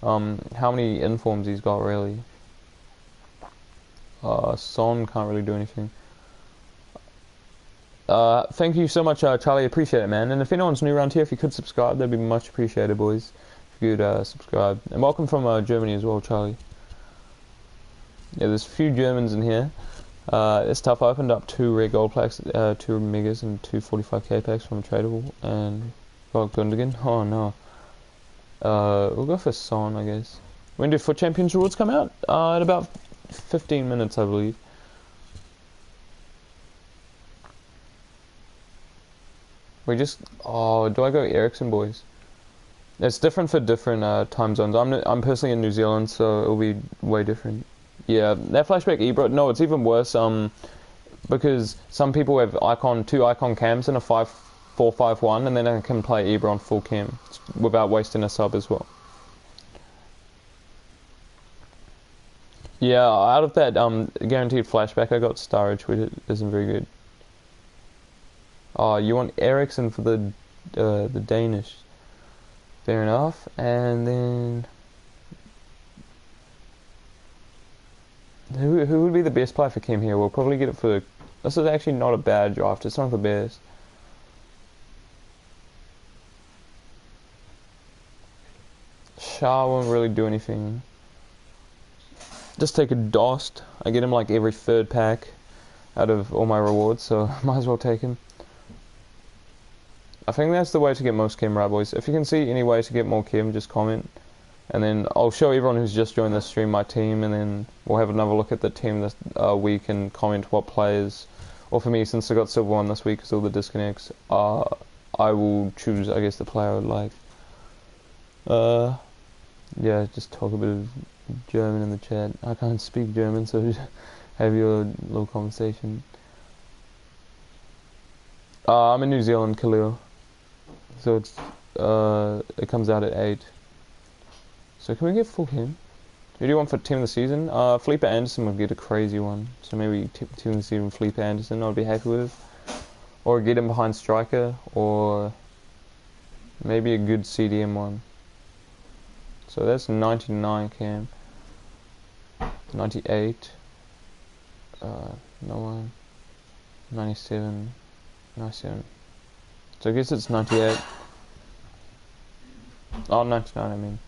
how many informs he's got, really. Son can't really do anything. Thank you so much, Charlie. Appreciate it, man. And if anyone's new around here, if you could subscribe, that'd be much appreciated, boys. If you could subscribe. And welcome from Germany as well, Charlie. Yeah, there's a few Germans in here. It's tough. I opened up 2 rare gold packs, 2 megas, and 2 45k packs from Tradable, and got Gundogan. Oh no. We'll go for Son, I guess. When do Foot Champions rewards come out? In about 15 minutes, I believe. We just... Oh, do I go Ericsson, boys? It's different for different time zones. I'm personally in New Zealand, so it'll be way different. Yeah, that flashback Ibra... No, it's even worse, because some people have two icon cams and a 5-4-5-1, and then I can play Ibra on full cam without wasting a sub as well. Yeah, out of that guaranteed flashback, I got Sturridge, which isn't very good. Oh, you want Ericsson for the Danish? Fair enough. And then who would be the best player for Kim here? We'll probably get it for... This is actually not a bad draft. It's not the best. Shah won't really do anything. Just take a Dost. I get him like every 3rd pack out of all my rewards, so might as well take him. I think that's the way to get most Kim, right, boys? If you can see any way to get more Kim, just comment. And then I'll show everyone who's just joined this stream my team, and then we'll have another look at the team this week and comment what players... Or for me, since I got Silver 1 this week because all the disconnects, I will choose, I guess, the player I would like. Yeah, just talk a bit of German in the chat. I can't speak German, so just have your little conversation. I'm in New Zealand, Khalil. So it's it comes out at 8. So can we get full Kim? Who do you want for team of the season? Felipe Anderson would get a crazy one. So maybe team of the season Felipe Anderson I'd be happy with. Or get him behind striker, or maybe a good CDM one. So that's 99 Cam. 98. No one. 97. 97. So I guess it's 98. Oh, 99 I mean.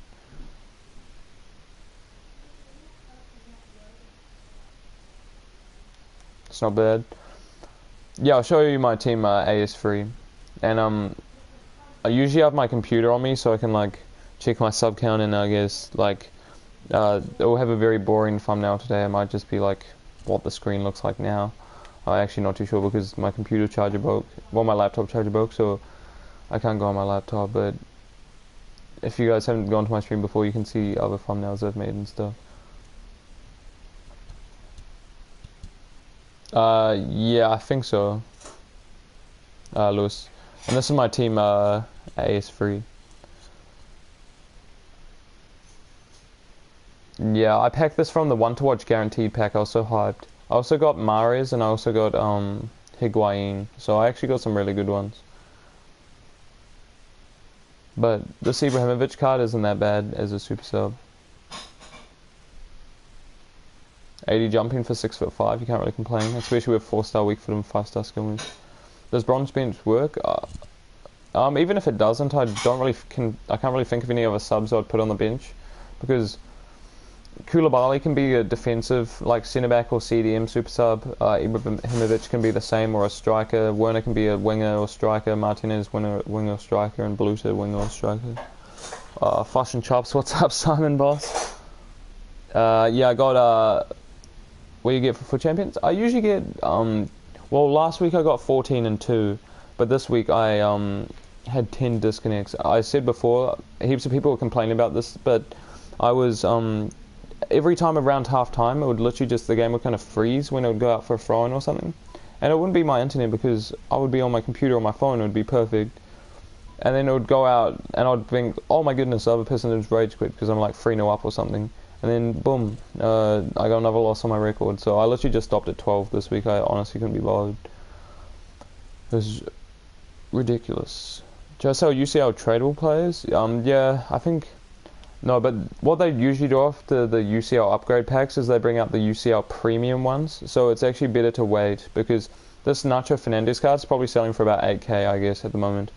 It's not bad. Yeah, I'll show you my team AS3. And I usually have my computer on me so I can like check my sub count, and I guess like it will have a very boring thumbnail today. It might just be like what the screen looks like now. I'm actually not too sure because my computer charger broke. Well, my laptop charger broke, so I can't go on my laptop. But if you guys haven't gone to my stream before, you can see other thumbnails I've made and stuff. Yeah, I think so. Lewis. And this is my team, AS3. Yeah, I packed this from the 1 to watch guaranteed pack. I was so hyped. I also got Mahrez and I also got Higuain. So I actually got some really good ones. But this Ibrahimovic card isn't that bad as a super sub. 80 jumping for 6'5", you can't really complain, especially with 4-star weak foot and 5-star skill moves. Does bronze bench work? Even if it doesn't, I can't really think of any other subs I'd put on the bench, because Koulibaly can be a defensive, like centre back or CDM super sub. Ibrahimovic can be the same, or a striker. Werner can be a winger or striker. Martinez winger or striker, and Beluta winger or striker. Fush and Chops, what's up, Simon Boss? Yeah, I got what do you get for Foot Champions? I usually get well, last week I got 14 and 2, but this week I had 10 disconnects. I said before, heaps of people were complaining about this, but I was every time around half time, it would literally just, the game would kind of freeze when it would go out for a throw-in or something, and it wouldn't be my internet because I would be on my computer or my phone. It would be perfect. And then it would go out, and I'd think, oh my goodness, the other person has rage quit because I'm like 3-0 up or something. And then, boom, I got another loss on my record. So I literally just stopped at 12 this week. I honestly couldn't be bothered. It was ridiculous. Just how UCL tradable players? Yeah, I think... No, but what they usually do after the UCL upgrade packs is they bring out the UCL premium ones. So it's actually better to wait, because this Nacho Fernandez card is probably selling for about 8k, I guess, at the moment.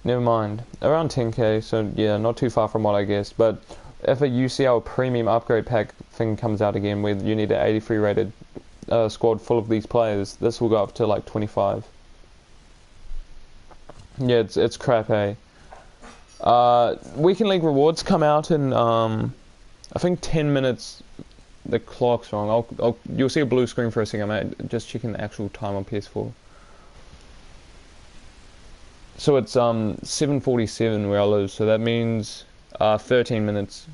Never mind. Around 10k, so yeah, not too far from what I guessed. But if a UCL premium upgrade pack thing comes out again where you need an 83 rated squad full of these players, this will go up to like 25. Yeah, it's crap, eh? Weekend League rewards come out in I think 10 minutes. The clock's wrong. You'll see a blue screen for a second. I'm just checking the actual time on PS4. So it's 7:47 where I live, so that means 13 minutes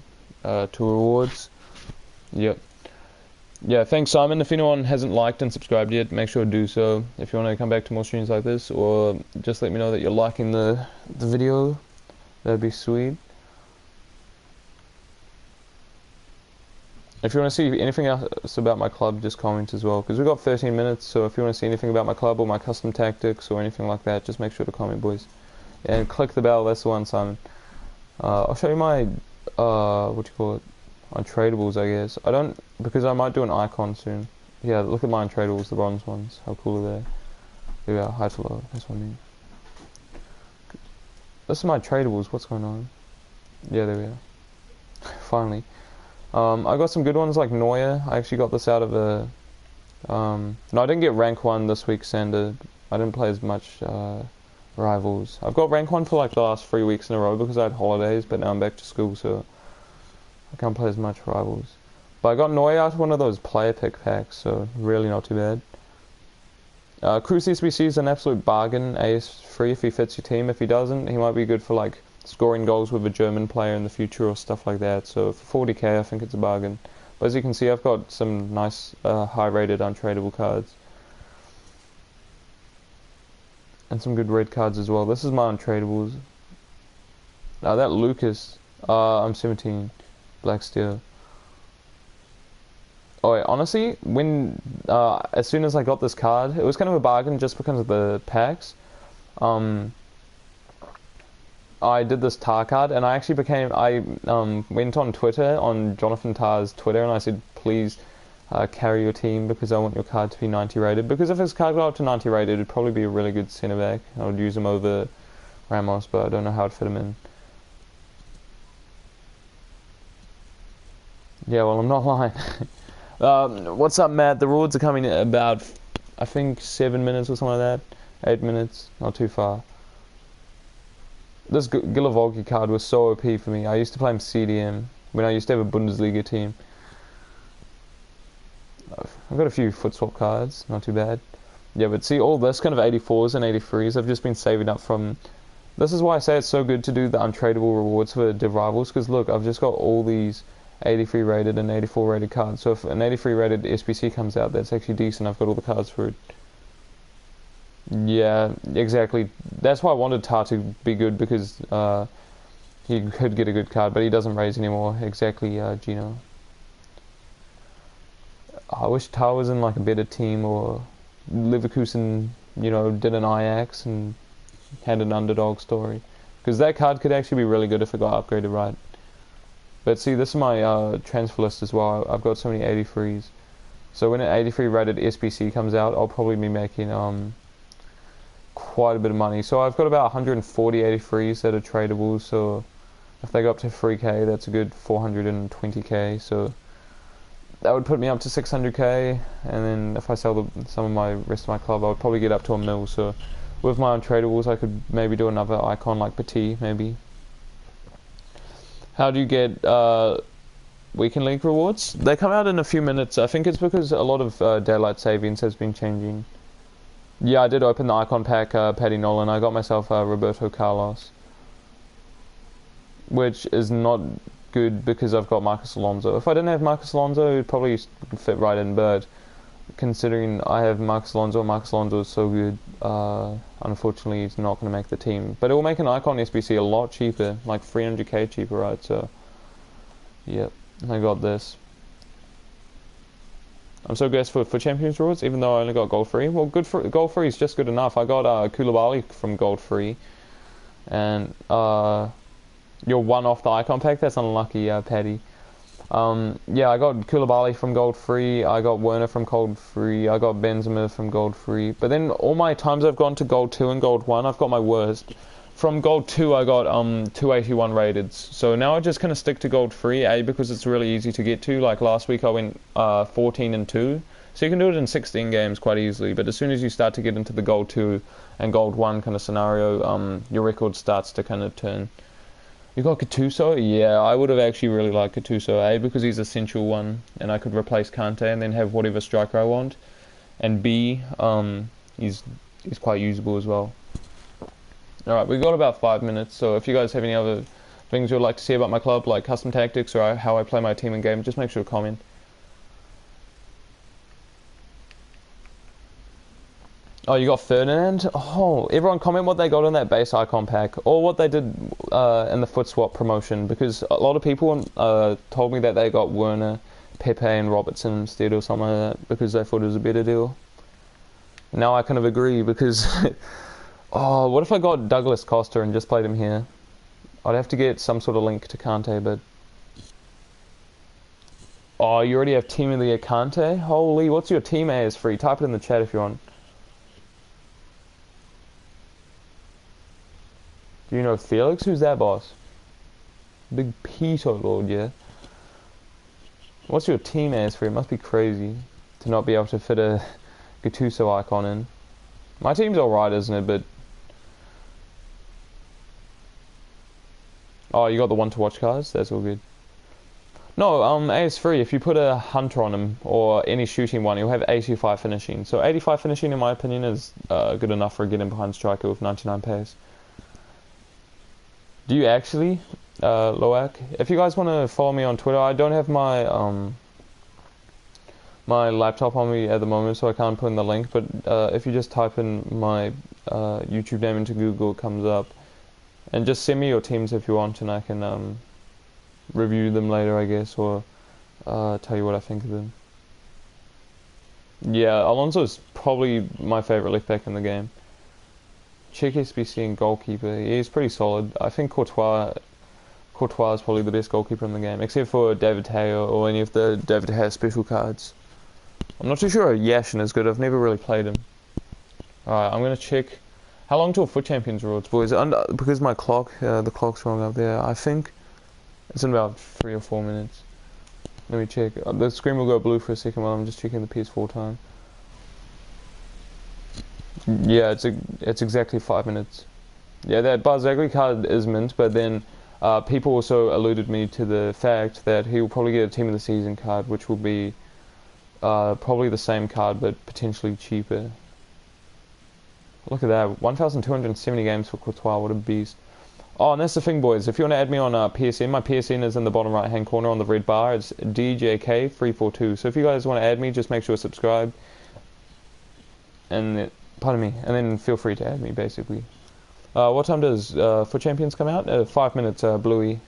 to rewards. Yep. Yeah, thanks Simon. If anyone hasn't liked and subscribed yet, make sure to do so. If you want to come back to more streams like this, or just let me know that you're liking the video, that'd be sweet. If you want to see anything else about my club, just comment as well, because we've got 13 minutes, so if you want to see anything about my club or my custom tactics or anything like that, just make sure to comment, boys. And click the bell, that's the one, Simon. I'll show you my, what do you call it, untradables, I guess. I don't, because I might do an icon soon. Yeah, look at my untradables, the bronze ones. How cool are they? There we are, high to low, that's what I mean. This is my tradables, what's going on? Yeah, there we are. Finally. I got some good ones like Neuer. I actually got this out of a... no, I didn't get rank 1 this week, Sander. I didn't play as much Rivals. I've got rank 1 for like the last 3 weeks in a row because I had holidays, but now I'm back to school, so I can't play as much Rivals. But I got Neuer out of one of those player pick packs, so really not too bad. Cruz SBC is an absolute bargain, AS3 if he fits your team. If he doesn't, he might be good for like scoring goals with a German player in the future or stuff like that. So for 40k, I think it's a bargain. But as you can see, I've got some nice high-rated untradeable cards. And some good red cards as well. This is my untradables. Now that Lucas, I'm 17, Black Steel. Oh wait, honestly, when as soon as I got this card, it was kind of a bargain just because of the packs. I did this Tar card, and I actually went on Twitter, on Jonathan Tar's Twitter, and I said, please carry your team because I want your card to be 90 rated. Because if his card got up to 90 rated, it'd probably be a really good centre back. I would use him over Ramos, but I don't know how to fit him in. Yeah, well, I'm not lying. What's up, Matt? The rewards are coming in about, I think, 7 minutes or something like that. 8 minutes, not too far. This Gilavolki card was so OP for me. I used to play him CDM when I used to have a Bundesliga team. I've got a few foot swap cards, not too bad. Yeah, but see, all this kind of 84s and 83s I've just been saving up from. This is why I say it's so good to do the untradeable rewards for Div Rivals, because look, I've just got all these 83 rated and 84 rated cards. So if an 83 rated SBC comes out that's actually decent, I've got all the cards for it. Yeah, exactly. That's why I wanted Tar to be good, because he could get a good card, but he doesn't raise anymore. Exactly, Gino. I wish Tar was in like a better team, or Leverkusen, you know, did an Ajax and had an underdog story. Because that card could actually be really good if it got upgraded right. But see, this is my transfer list as well. I've got so many 83s. So when an 83 rated SBC comes out, I'll probably be making quite a bit of money. So I've got about 140 83s that are tradable. So if they go up to 3k, that's a good 420k. So that would put me up to 600k, and then if I sell some of my rest of my club, I would probably get up to $1 million. So with my untradables, I could maybe do another icon like Petit, maybe. How do you get Weekend League rewards? They come out in a few minutes. I think it's because a lot of daylight savings has been changing. Yeah, I did open the icon pack, Paddy Nolan. I got myself Roberto Carlos, which is not good because I've got Marcus Alonso. If I didn't have Marcus Alonso, he'd probably fit right in, but considering I have Marcos Alonso. Marcos Alonso is so good. Unfortunately, he's not going to make the team. But it will make an icon SBC a lot cheaper, like 300k cheaper, right? So, yep, I got this. I'm so blessed for Champions rewards, even though I only got gold free. Well, good for gold free is just good enough. I got Koulibaly from gold free, and you're one off the icon pack. That's unlucky, Paddy. Yeah, I got Koulibaly from gold free. I got Werner from gold free. I got Benzema from gold free. But then all my times I've gone to gold 2 and gold 1, I've got my worst. From gold 2, I got 281 rated. So now I just kind of stick to gold 3, because it's really easy to get to. Like last week, I went 14 and 2. So you can do it in 16 games quite easily. But as soon as you start to get into the gold 2 and gold 1 kind of scenario, your record starts to kind of turn. You got Gattuso? Yeah, I would have actually really liked Gattuso, because he's essential 1, and I could replace Kante and then have whatever striker I want. And B, he's quite usable as well. Alright, we've got about 5 minutes, so if you guys have any other things you'd like to see about my club, like custom tactics or how I play my team in game, just make sure to comment. Oh, you got Ferdinand? Oh, everyone comment what they got in that base icon pack, or what they did in the foot swap promotion, because a lot of people told me that they got Werner, Pepe and Robertson instead or something like that, because they thought it was a better deal. Now I kind of agree, because... Oh, what if I got Douglas Costa and just played him here? I'd have to get some sort of link to Kante, but... Oh, you already have Team of the Year Kante? Holy, what's your team as free? Type it in the chat if you want. Do you know Felix? Who's that boss? Big Peter Lord, yeah. What's your team as free? It must be crazy to not be able to fit a Gattuso icon in. My team's alright, isn't it? But... Oh, you got the one to watch cards? That's all good. No, AS3, if you put a hunter on him, or any shooting one, you'll have 85 finishing. So 85 finishing, in my opinion, is good enough for a get-in behind striker with 99 pace. Do you actually, Loak? If you guys want to follow me on Twitter, I don't have my my laptop on me at the moment, so I can't put in the link, but if you just type in my YouTube name into Google, it comes up. And just send me your teams if you want, and I can review them later, I guess, or tell you what I think of them. Yeah, Alonso is probably my favourite left back in the game. Czech SBC and goalkeeper, he's pretty solid. I think Courtois is probably the best goalkeeper in the game, except for David Teo or any of the David Teo special cards. I'm not too sure Yashin is good, I've never really played him. Alright, I'm going to check... How long till Foot Champions rewards, boys? Because my clock, the clock's wrong up there, I think it's in about 3 or 4 minutes. Let me check. The screen will go blue for a second while I'm just checking the PS4 time. Yeah, it's exactly 5 minutes. Yeah, that Barzagli card is mint, but then people also alluded me to the fact that he will probably get a Team of the Season card, which will be probably the same card, but potentially cheaper. Look at that, 1,270 games for Courtois, what a beast. Oh, and that's the thing, boys, if you want to add me on PSN, my PSN is in the bottom right hand corner on the red bar, it's DJK342, so if you guys want to add me, just make sure to subscribe, and, pardon me, and then feel free to add me, basically. What time does Foot Champions come out? 5 minutes, Bluey.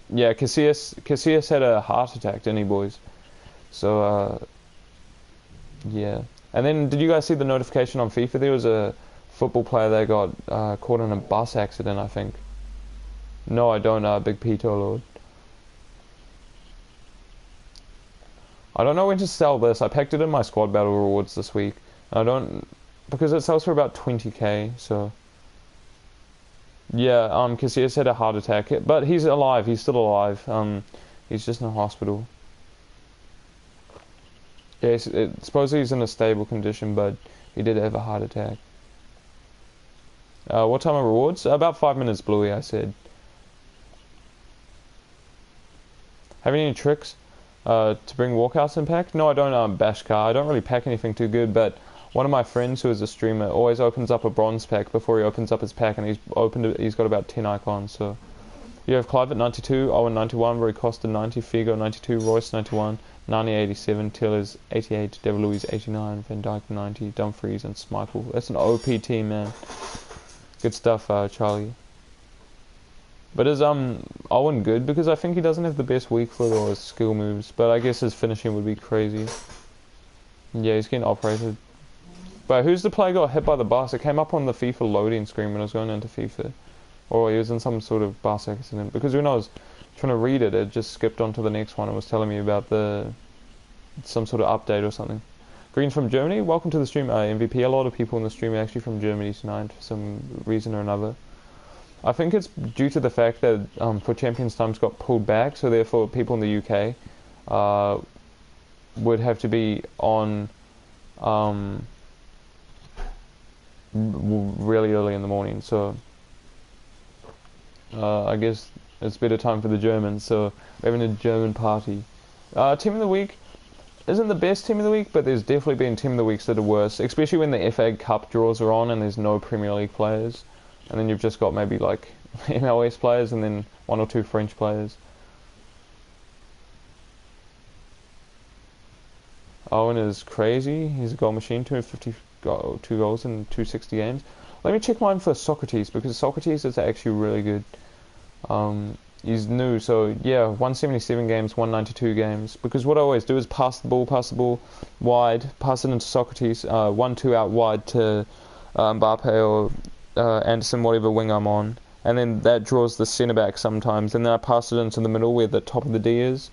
Yeah, Casillas had a heart attack, didn't he, boys? So, yeah. And then, did you guys see the notification on FIFA? There was a football player that got caught in a bus accident, I think. No, I don't, Big Peter Lord. I don't know when to sell this. I packed it in my squad battle rewards this week. I don't... Because it sells for about 20k, so... Yeah, Casillas had a heart attack. But he's alive. He's still alive. He's just in a hospital. Yeah, supposedly he's in a stable condition, but he did have a heart attack. What time are rewards? About 5 minutes, Bluey, I said. Have any tricks to bring walkouts in pack? No, I don't, Bashkar. I don't really pack anything too good, but one of my friends who is a streamer always opens up a bronze pack before he opens up his pack, and he's got about 10 icons, so You have Clive at 92, Owen 91, Roy Costa 90, Figo 92, Royce 91, Nani 87, Tillers 88, David Luiz 89, Van Dijk 90, Dumfries and Schmeichel. That's an OP team, man. Good stuff, Charlie. But is Owen good? Because I think he doesn't have the best weak foot or his skill moves, but I guess his finishing would be crazy. Yeah, he's getting operated. But who's the player got hit by the bus? It came up on the FIFA loading screen when I was going into FIFA. Or he was in some sort of bus accident. Because when I was trying to read it, it just skipped on to the next one and was telling me about some sort of update or something. Green from Germany, welcome to the stream, MVP. A lot of people in the stream are actually from Germany tonight for some reason or another. I think it's due to the fact that for Champions Times got pulled back, so therefore people in the UK would have to be on really early in the morning. So I guess it's better time for the Germans. So we're having a German party. Team of the week isn't the best team of the week, but there's definitely been team of the weeks that are worse, especially when the FA Cup draws are on and there's no Premier League players. And then you've just got maybe like MLS players and then 1 or 2 French players. Owen is crazy. He's a goal machine. 252 goals in 260 games. Let me check mine for Socrates, because Socrates is actually really good. He's new, so yeah, 177 games, 192 games. Because what I always do is pass the ball wide, pass it into Socrates, 1-2 out wide to Mbappe or Anderson, whatever wing I'm on, and then that draws the centre back sometimes, and then I pass it into the middle where the top of the D is,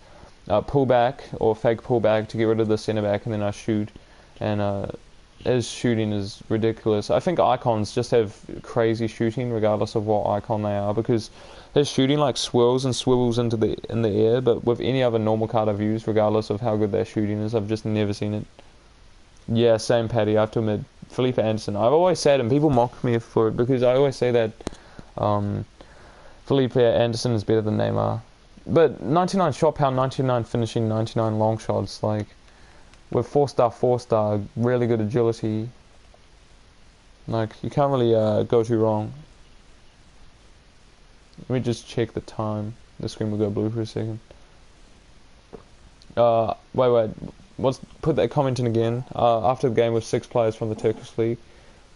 pull back or fake pull back to get rid of the centre back, and then I shoot, and his shooting is ridiculous. I think icons just have crazy shooting regardless of what icon they are, because his shooting like swirls and swivels in the air, but with any other normal card I've used, regardless of how good their shooting is, I've just never seen it. Yeah, same Paddy, I have to admit. Felipe Anderson. I've always said, and people mock me for it, because I always say that Felipe Anderson is better than Neymar. But 99 shot power, 99 finishing, 99 long shots, like, with 4-star, really good agility. Like, you can't really go too wrong. Let me just check the time. The screen will go blue for a second. Wait. Let's put that comment in again. After the game with 6 players from the Turkish league,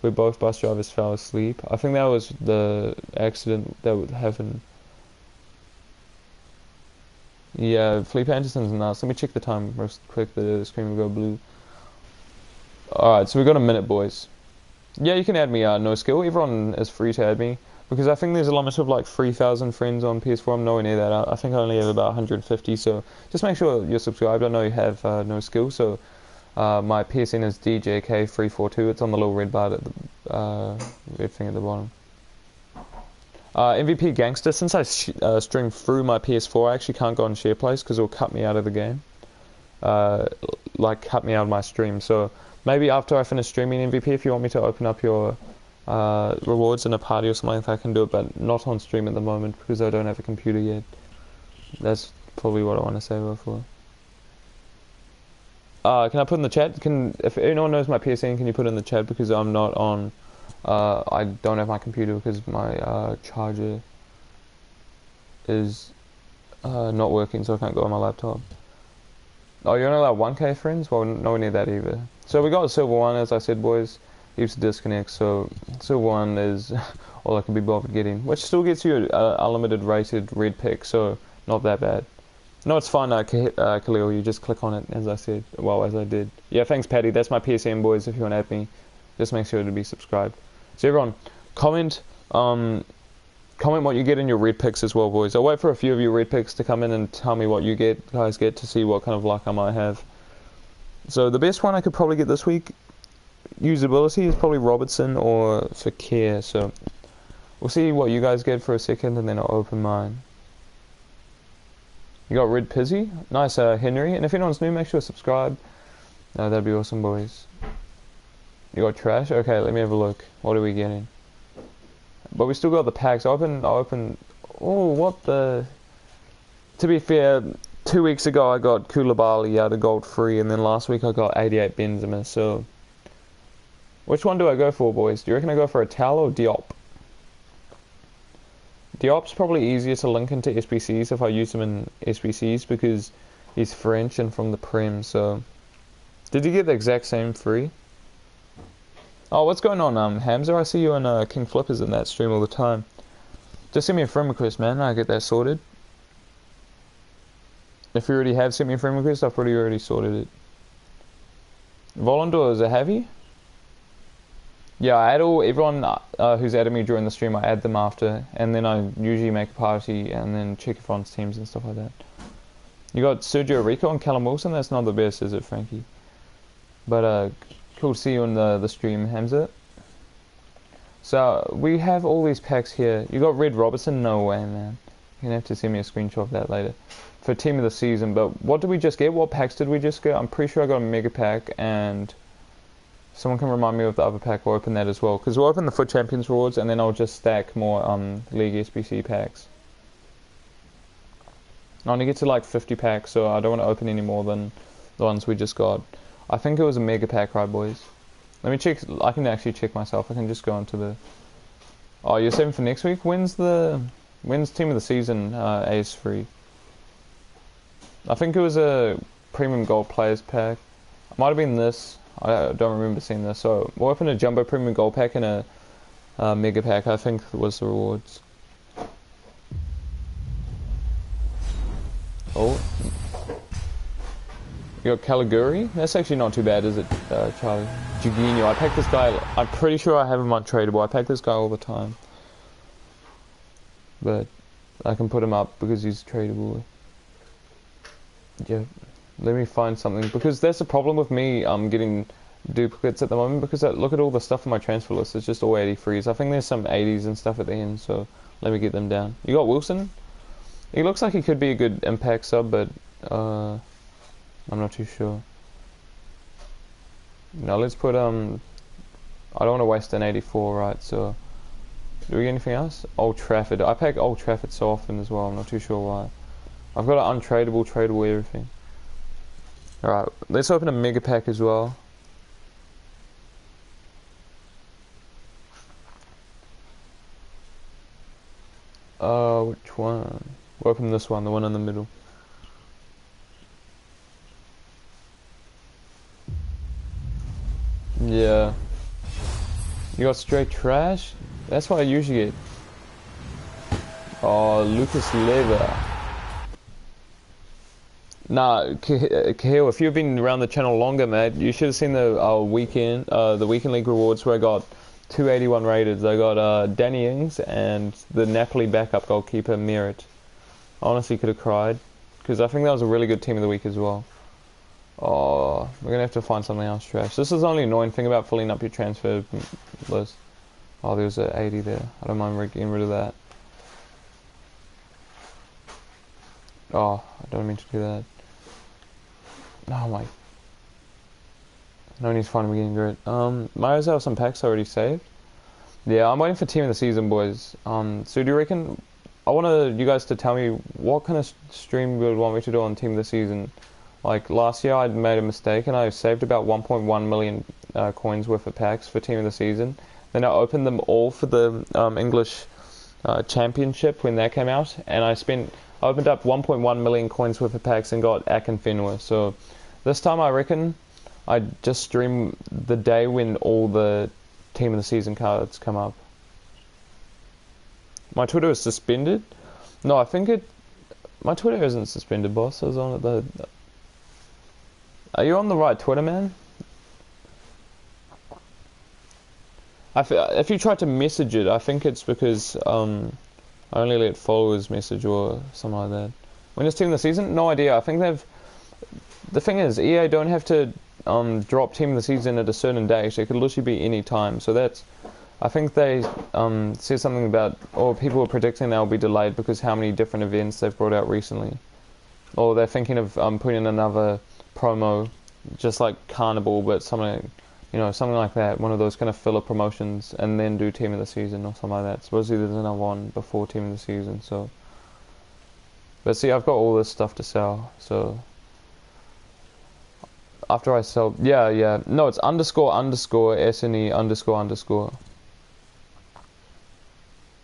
where both bus drivers fell asleep. I think that was the accident that would happen. Yeah, Felipe Anderson's nuts. Let me check the time real quick. The screen will go blue. Alright, so we got a minute, boys. Yeah, you can add me, no skill. Everyone is free to add me, because I think there's a limit of like 3,000 friends on PS4. I'm nowhere near that. I think I only have about 150, so just make sure you're subscribed. I know you have no skill, so my PSN is DJK342. It's on the little red bar at the red thing at the bottom. MVP Gangster, since I stream through my PS4, I actually can't go on SharePlace because it'll cut me out of the game. Like cut me out of my stream. So maybe after I finish streaming MVP, if you want me to open up your rewards in a party or something, I can do it, but not on stream at the moment because I don't have a computer yet. That's probably what I want to say before. Can I put in the chat? If anyone knows my PSN, can you put in the chat, because I'm not on. I don't have my computer because my charger is not working, so I can't go on my laptop. Oh, you're only allowed 1k friends? Well, nowhere near that either. So we got Silver 1, as I said, boys. Heaps of disconnects, so Silver 1 is all I can be bothered getting, which still gets you a limited rated red pick, so not that bad. No, it's fine, Khalil, you just click on it, as I said, well, as I did. Yeah, thanks, Paddy. That's my PSN, boys. If you want to add me, just make sure to be subscribed. So everyone, comment what you get in your red picks as well, boys. I'll wait for a few of your red picks to come in and tell me what you guys get, to see what kind of luck I might have. So the best one I could probably get this week, usability, is probably Robertson or Fakir. So we'll see what you guys get for a second, and then I'll open mine. You got Red Pizzy, nice, Henry. And if anyone's new, make sure to subscribe. That'd be awesome, boys. You got Trash? Okay, let me have a look. What are we getting? But we still got the packs. I'll open. Oh, what the? To be fair, 2 weeks ago I got Koulibaly out of gold free, and then last week I got 88 Benzema. So, which one do I go for, boys? Do you reckon I go for a Tal or Diop? Diop's probably easier to link into SBCs if I use him in SBCs because he's French and from the Prem, so... Did you get the exact same free? Oh, what's going on, Hamza? I see you and King Flippers in that stream all the time. Just send me a friend request, man, and I'll get that sorted. If you already have sent me a friend request, I've probably already sorted it. Volendor, is it heavy? Yeah, I add everyone who's added me during the stream, I add them after, and then I usually make a party and then check everyone's teams and stuff like that. You got Sergio Rico and Callum Wilson, that's not the best, is it, Frankie? But cool to see you on the stream, Hamza. So, we have all these packs here. You got Red Robertson? No way, man. You're gonna have to send me a screenshot of that later. For team of the season, but what did we just get? What packs did we just get? I'm pretty sure I got a mega pack, and someone can remind me of the other pack. We'll open that as well, because we'll open the Foot Champions rewards, and then I'll just stack more League SBC packs. I only get to like 50 packs, so I don't want to open any more than the ones we just got. I think it was a mega pack, right, boys? Let me check. I can actually check myself. I can just go into the... Oh, you're saving for next week? When's team of the season Ace free? I think it was a premium gold players pack. It might have been this. I don't remember seeing this. So we'll open a jumbo premium gold pack and a mega pack. I think was the rewards. Oh, you got Caliguri. That's actually not too bad, is it, Charlie? Juginho. I pack this guy. I'm pretty sure I have him untradeable. I pack this guy all the time, but I can put him up because he's tradable. Yeah, let me find something, because that's the problem with me getting duplicates at the moment, because look at all the stuff on my transfer list, it's just all 83s. I think there's some 80s and stuff at the end, so let me get them down. You got Wilson? He looks like he could be a good impact sub, but I'm not too sure. Now let's put I don't want to waste an 84, right? So do we get anything else? Old Trafford. I pack Old Trafford so often as well, I'm not too sure why. I've got an untradeable, tradable, everything. Alright, let's open a mega pack as well. Which one? We'll open this one, the one in the middle. Yeah. You got straight trash? That's what I usually get. Oh, Lucas Leiva. Nah, Kahil, if you've been around the channel longer, mate, you should have seen the weekend league rewards where I got 281 rated. I got Danny Ings and the Napoli backup goalkeeper Merit. I honestly could have cried, because I think that was a really good team of the week as well. Oh, we're gonna have to find something else trash. This is the only annoying thing about filling up your transfer list. Oh, there was an 80 there. I don't mind getting rid of that. Oh, I don't mean to do that. Oh my. No need to find him getting rid. Might have some packs already saved. Yeah, I'm waiting for team of the season, boys. So do you reckon... I want you guys to tell me what kind of stream you would want me to do on team of the season. Like, last year I made a mistake and I saved about 1.1 million coins worth of packs for team of the season. Then I opened them all for the English championship when that came out. And I opened up 1.1 million coins worth of packs and got Akinfenwa. So this time I reckon I'd just stream the day when all the team of the season cards come up. My Twitter is suspended? No, I think my Twitter isn't suspended, boss. I was on it Are you on the right Twitter, man? If you try to message it, I think it's because I only let followers message or something like that. When is team of the season? No idea. I think the thing is, EA don't have to drop team of the season at a certain date. It could literally be any time. So that's... I think they said something about... Or people were predicting they'll be delayed because how many different events they've brought out recently. Or they're thinking of putting in another promo, just like Carnival, but something like that. One of those kind of filler promotions, and then do team of the season or something like that. Supposedly there's another one before team of the season, so... But see, I've got all this stuff to sell, so... After I sell... Yeah. No, it's __SNE ___.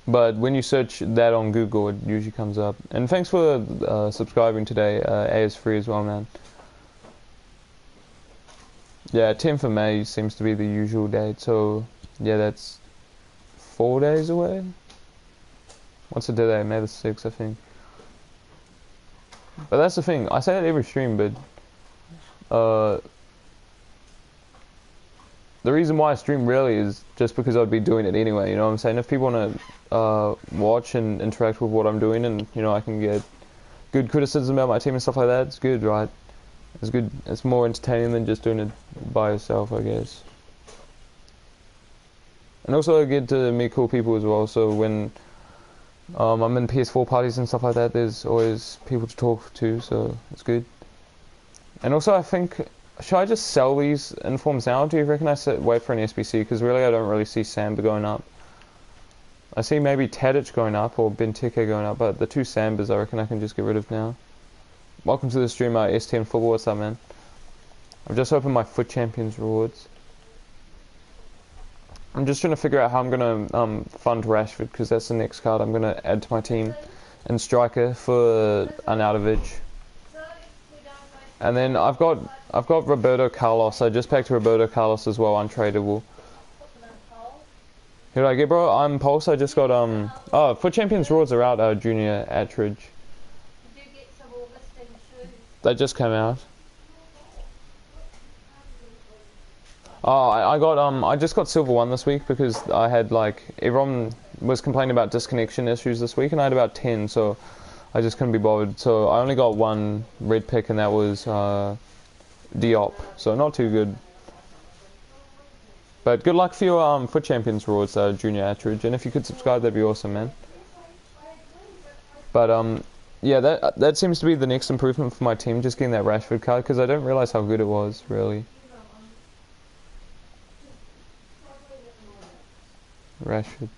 But when you search that on Google, it usually comes up. And thanks for subscribing today. A is free as well, man. Yeah, 10th of May seems to be the usual date. So, yeah, that's 4 days away. What's the day? May the 6th, I think. But that's the thing. I say that every stream, but the reason why I stream rarely is just because I'd be doing it anyway. You know what I'm saying? If people want to watch and interact with what I'm doing, and you know I can get good criticism about my team and stuff like that, it's good, right? It's good. It's more entertaining than just doing it by yourself, I guess. And also I get to meet cool people as well. So when I'm in PS4 parties and stuff like that, there's always people to talk to, so it's good. And also I think, should I just sell these informs now? Do you reckon I should wait for an SBC? Because really I don't really see Samba going up. I see maybe Tadic going up or Benteke going up, but the two Sambas I reckon I can just get rid of now. Welcome to the stream, S10 Football. What's up, man? I've just opened my Foot Champions rewards. I'm just trying to figure out how I'm going to fund Rashford, because that's the next card I'm going to add to my team. And striker for Arnautovic. And then I've got Roberto Carlos. I just packed Roberto Carlos as well, untradeable. Who did I get, bro? I'm Pulse. I just got oh, Foot Champions rewards are out. Junior Attridge. They just came out. Oh, I just got Silver 1 this week because I had, like, everyone was complaining about disconnection issues this week, and I had about 10, so I just couldn't be bothered. So I only got one red pick, and that was Diop, so not too good. But good luck for your Foot Champions rewards, Junior Attridge, and if you could subscribe, that'd be awesome, man. But yeah, that seems to be the next improvement for my team, just getting that Rashford card, because I didn't realize how good it was, really. Rashford.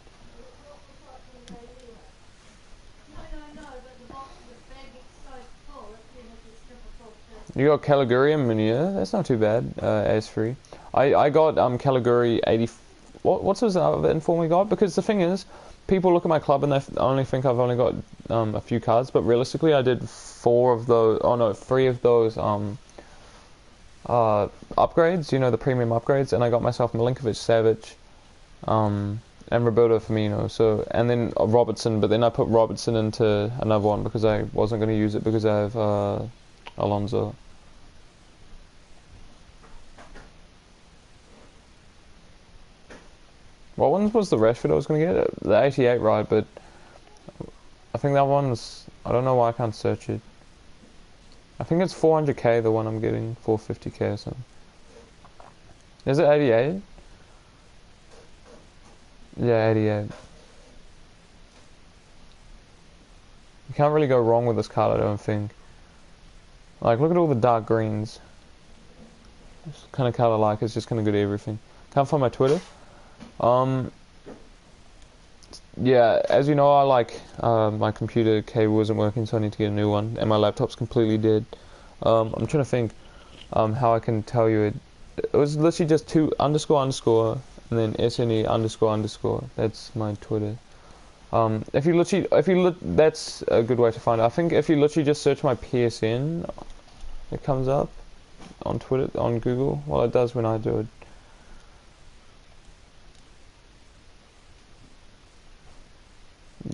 You got Caligari and Munir. That's not too bad. As free. I got Caligari 80. What's his other inform we got? Because the thing is, people look at my club and they only think I've only got a few cards, but realistically I did 4 of those. Oh no, 3 of those upgrades. You know, the premium upgrades, and I got myself Milinkovic-Savic, and Roberto Firmino. So, and then Robertson, but then I put Robertson into another one because I wasn't going to use it because I have Alonso. What one was the Rashford I was going to get? The 88, right, but I think that one's, I don't know why I can't search it. I think it's 400k, the one I'm getting, 450k or something. Is it 88? Yeah, 88. You can't really go wrong with this card, I don't think. Like, look at all the dark greens. This kind of card I like, it's just kind of good at everything. Can't find my Twitter. Yeah, as you know, I like my computer cable isn't working, so I need to get a new one, and my laptop's completely dead. I'm trying to think how I can tell you it. It was literally just 2 __ and then SNE __. That's my Twitter. If you look, that's a good way to find it. I think if you literally just search my PSN, it comes up on Twitter, on Google. Well, it does when I do it.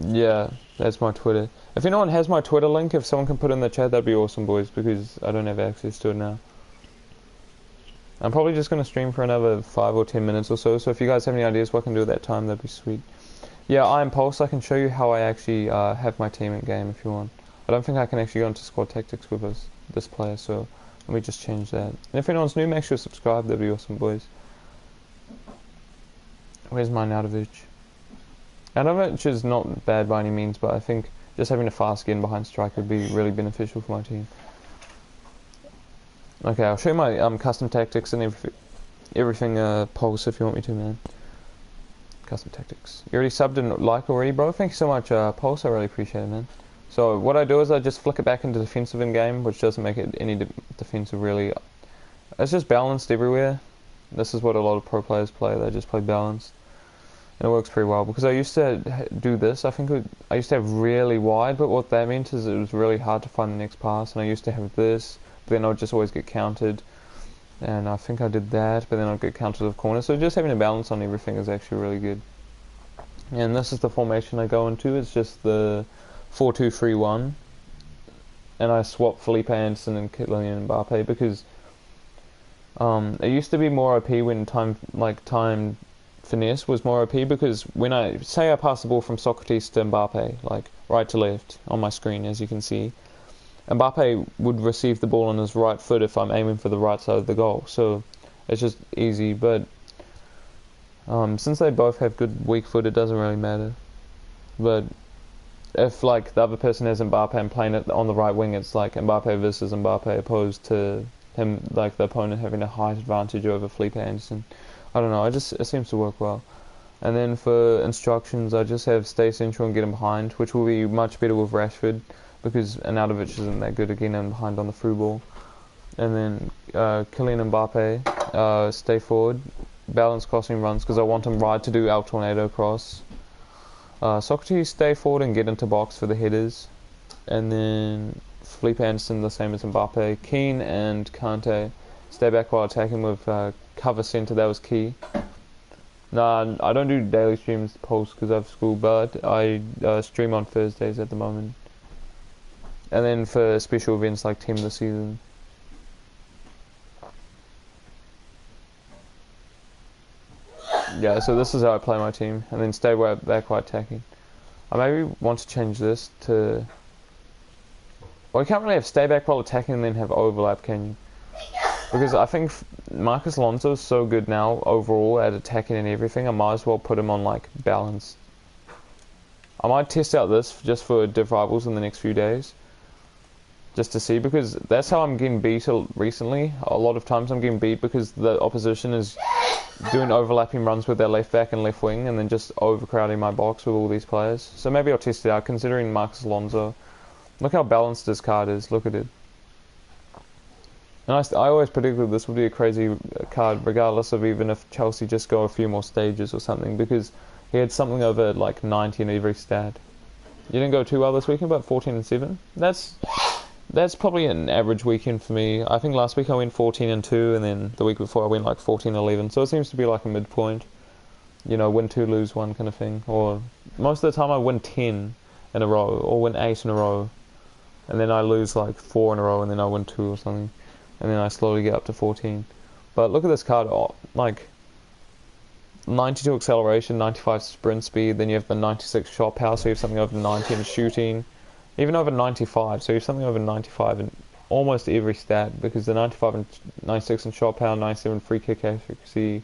Yeah, that's my Twitter. If anyone has my Twitter link, if someone can put it in the chat, that'd be awesome, boys, because I don't have access to it now. I'm probably just going to stream for another 5 or 10 minutes or so, so if you guys have any ideas what I can do at that time, that'd be sweet. Yeah, I am Pulse. I can show you how I actually have my team in game if you want. I don't think I can actually go into squad tactics with this player, so let me just change that. And if anyone's new, make sure to subscribe, that'd be awesome, boys. Where's my Arnautovic? Arnautovic is not bad by any means, but I think just having a fast skin behind strike would be really beneficial for my team. Okay, I'll show you my custom tactics and everything Pulse if you want me to, man. Custom tactics. You already subbed and liked already, bro? Thank you so much, Pulse. I really appreciate it, man. So what I do is I just flick it back into defensive in game, which doesn't make it any defensive really. It's just balanced everywhere. This is what a lot of pro players play. They just play balanced. and it works pretty well because I used to do this. I think I used to have really wide, but what that meant is it was really hard to find the next pass, and I used to have this, but then I would just always get countered, and I think I did that, but then I'd get countered off corner. So just having a balance on everything is actually really good. And this is the formation I go into. It's just the 4-2-3-1, and I swap Felipe Anderson and Kylian Mbappe because it used to be more OP when time finesse was more OP, because when I pass the ball from Socrates to Mbappe, like right to left on my screen, as you can see, Mbappe would receive the ball on his right foot if I'm aiming for the right side of the goal. So it's just easy, but since they both have good weak foot, it doesn't really matter. But if like the other person has Mbappe and playing it on the right wing, it's like Mbappe versus Mbappe opposed to him, like the opponent having a height advantage over Felipe Anderson. I don't know, it seems to work well. And then for instructions, I just have stay central and get him behind, which will be much better with Rashford because Arnautovic isn't that good at getting him behind on the through ball. And then Kylian Mbappe, stay forward, balance crossing runs because I want him right to do El Tornado cross. Socrates, stay forward and get into box for the headers. And then Felipe Anderson, the same as Mbappe. Keane and Kante, stay back while attacking with cover centre, that was key. Nah, I don't do daily streams post because I have school, but I stream on Thursdays at the moment. And then for special events like Team of the Season. Yeah, so this is how I play my team, and then stay back while attacking. I maybe want to change this to... Well, you can't really have stay back while attacking and then have overlap, can you? Because I think Marcus Alonso is so good now overall at attacking and everything, I might as well put him on like balance. I might test out this just for div rivals in the next few days, just to see, because that's how I'm getting beat recently. A lot of times I'm getting beat because the opposition is doing overlapping runs with their left back and left wing and then just overcrowding my box with all these players. So maybe I'll test it out considering Marcus Alonso. Look how balanced this card is, look at it. And I always predicted this would be a crazy card regardless of even if Chelsea just go a few more stages or something, because he had something over like 90 in every stat. You didn't go too well this weekend, but 14 and 7. That's probably an average weekend for me. I think last week I went 14 and 2, and then the week before I went like 14 and 11. So it seems to be like a midpoint. You know, win 2, lose 1 kind of thing. Or most of the time I win 10 in a row, or win 8 in a row. And then I lose like 4 in a row, and then I win 2 or something. And then I slowly get up to 14. But look at this card, like 92 acceleration, 95 sprint speed, then you have the 96 shot power, so you have something over 90 in shooting, even over 95, so you have something over 95 in almost every stat, because the 95 and 96 in shot power, 97 free kick accuracy,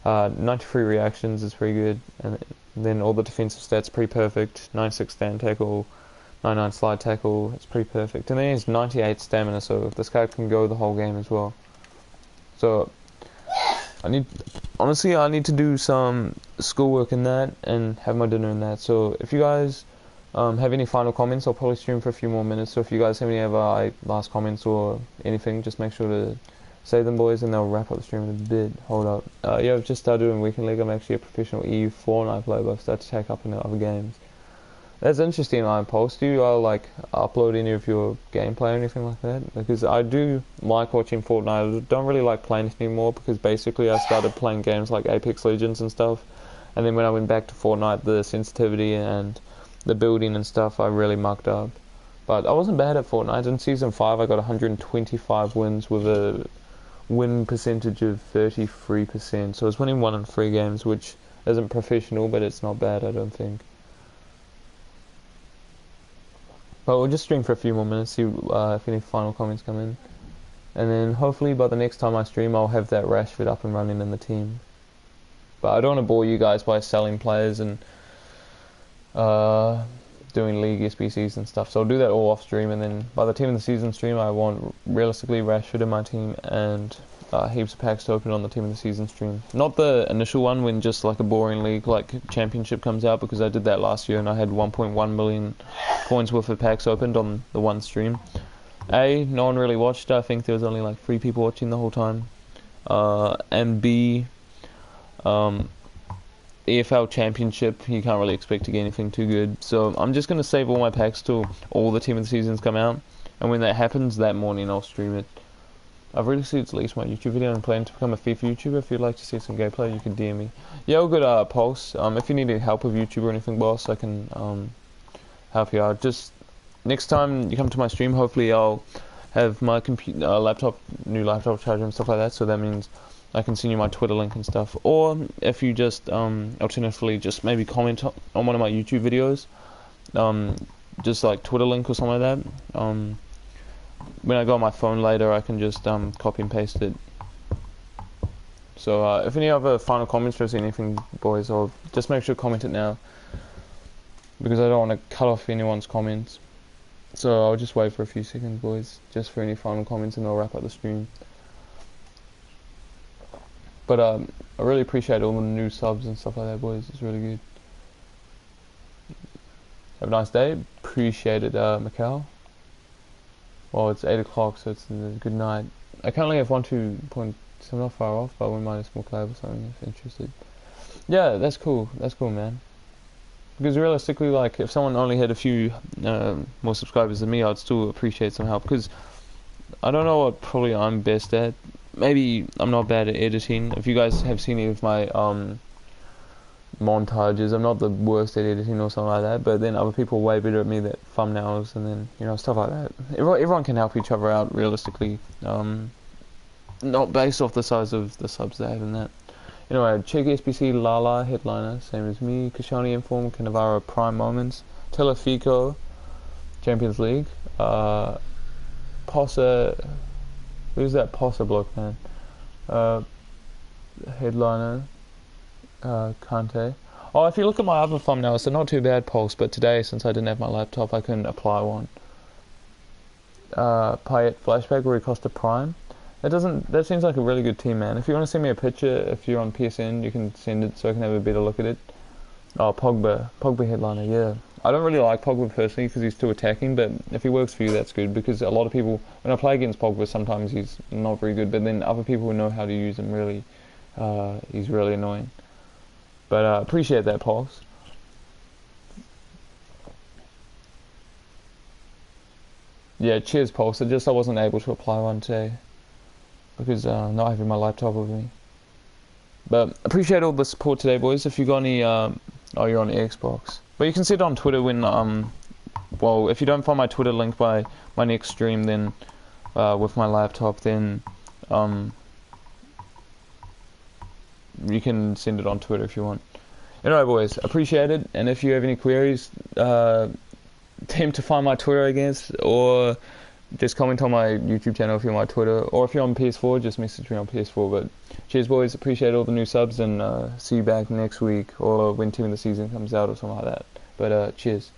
93 reactions is pretty good, and then all the defensive stats pretty perfect, 96 stand tackle, 99 slide tackle, it's pretty perfect. And then he's 98 stamina, so this guy can go the whole game as well. So I need to do some schoolwork in that and have my dinner in that. So if you guys have any final comments, I'll probably stream for a few more minutes. So if you guys have any other last comments or anything, just make sure to say them, boys, and they'll wrap up the stream in a bit. Hold up. Yeah, I've just started doing Weekend League. I'm actually a professional EU Fortnite player, but I've started to take up in other games. That's interesting. I post you. I'll like upload any of your gameplay or anything like that, because I do like watching Fortnite. I don't really like playing it anymore because basically I started playing games like Apex Legends and stuff, and then when I went back to Fortnite, the sensitivity and the building and stuff I really mucked up. But I wasn't bad at Fortnite. In Season 5 I got 125 wins with a win percentage of 33%, so I was winning 1 in 3 games, which isn't professional, but it's not bad, I don't think. But we'll just stream for a few more minutes, see if any final comments come in. And then hopefully by the next time I stream I'll have that Rashford up and running in the team. But I don't want to bore you guys by selling players and doing league SBCs and stuff, so I'll do that all off stream, and then by the team of the season stream I want realistically Rashford in my team and heaps of packs to open on the team of the season stream. Not the initial one when just like a boring league like championship comes out, because I did that last year and I had 1.1 million coins worth of packs opened on the one stream. No one really watched. I think there was only like 3 people watching the whole time. And B, EFL Championship, you can't really expect to get anything too good. So I'm just going to save all my packs till all the Team of the Seasons come out. And when that happens, that morning I'll stream it. I've released at least my YouTube video and plan to become a FIFA YouTuber. If you'd like to see some gameplay, you can DM me. Yeah, all good, Pulse. If you need any help with YouTube or anything, boss, I can help you out. Just next time you come to my stream, hopefully I'll have my computer, new laptop charger and stuff like that. So that means I can send you my Twitter link and stuff. Or if you just alternatively just maybe comment on one of my YouTube videos, just like Twitter link or something like that. When I go on my phone later, I can just copy and paste it. So if any other final comments or anything, boys, I'll just make sure to comment it now, because I don't want to cut off anyone's comments. So I'll just wait for a few seconds, boys, just for any final comments, and I'll wrap up the stream. But I really appreciate all the new subs and stuff like that, boys. It's really good. Have a nice day. Appreciate it, Macau. Well, it's 8 o'clock, so it's a good night. I currently have 1.2 not far off, but I wouldn't mind a small collab or something if interested. Yeah, that's cool. That's cool, man. Because realistically, like, if someone only had a few more subscribers than me, I'd still appreciate some help. Because I don't know what probably I'm best at. Maybe I'm not bad at editing. If you guys have seen any of my montages, I'm not the worst at editing or something like that. But then other people are way better at me at thumbnails and then, you know, stuff like that. Everyone can help each other out realistically. Not based off the size of the subs they have in that. Anyway, Czech SBC, Lala, headliner, same as me. Kashani Inform, Cannavaro, Prime Moments. Telefico, Champions League. Posse, who's that Posse bloke, man? Headliner, Kante. Oh, if you look at my other thumbnails, they're not too bad, Pulse, but today, since I didn't have my laptop, I couldn't apply one. Payet Flashback, where he cost a Prime. That seems like a really good team, man. If you want to send me a picture, if you're on PSN, you can send it so I can have a better look at it. Oh, Pogba headliner, yeah. I don't really like Pogba personally because he's too attacking, but if he works for you, that's good, because a lot of people, when I play against Pogba, sometimes he's not very good, but then other people who know how to use him really, he's really annoying. But appreciate that, Pulse. Yeah, cheers, Pulse. I wasn't able to apply one today because not having my laptop with me. But appreciate all the support today, boys. If you got any, oh, you're on Xbox. But you can see it on Twitter when, well, if you don't find my Twitter link by my next stream, then with my laptop, then you can send it on Twitter if you want. Anyway, boys, appreciate it. And if you have any queries, attempt to find my Twitter, I guess, or just comment on my YouTube channel if you're on my Twitter, or if you're on PS4, just message me on PS4. But cheers, boys, appreciate all the new subs, and see you back next week, or when Team of the Season comes out or something like that. But cheers.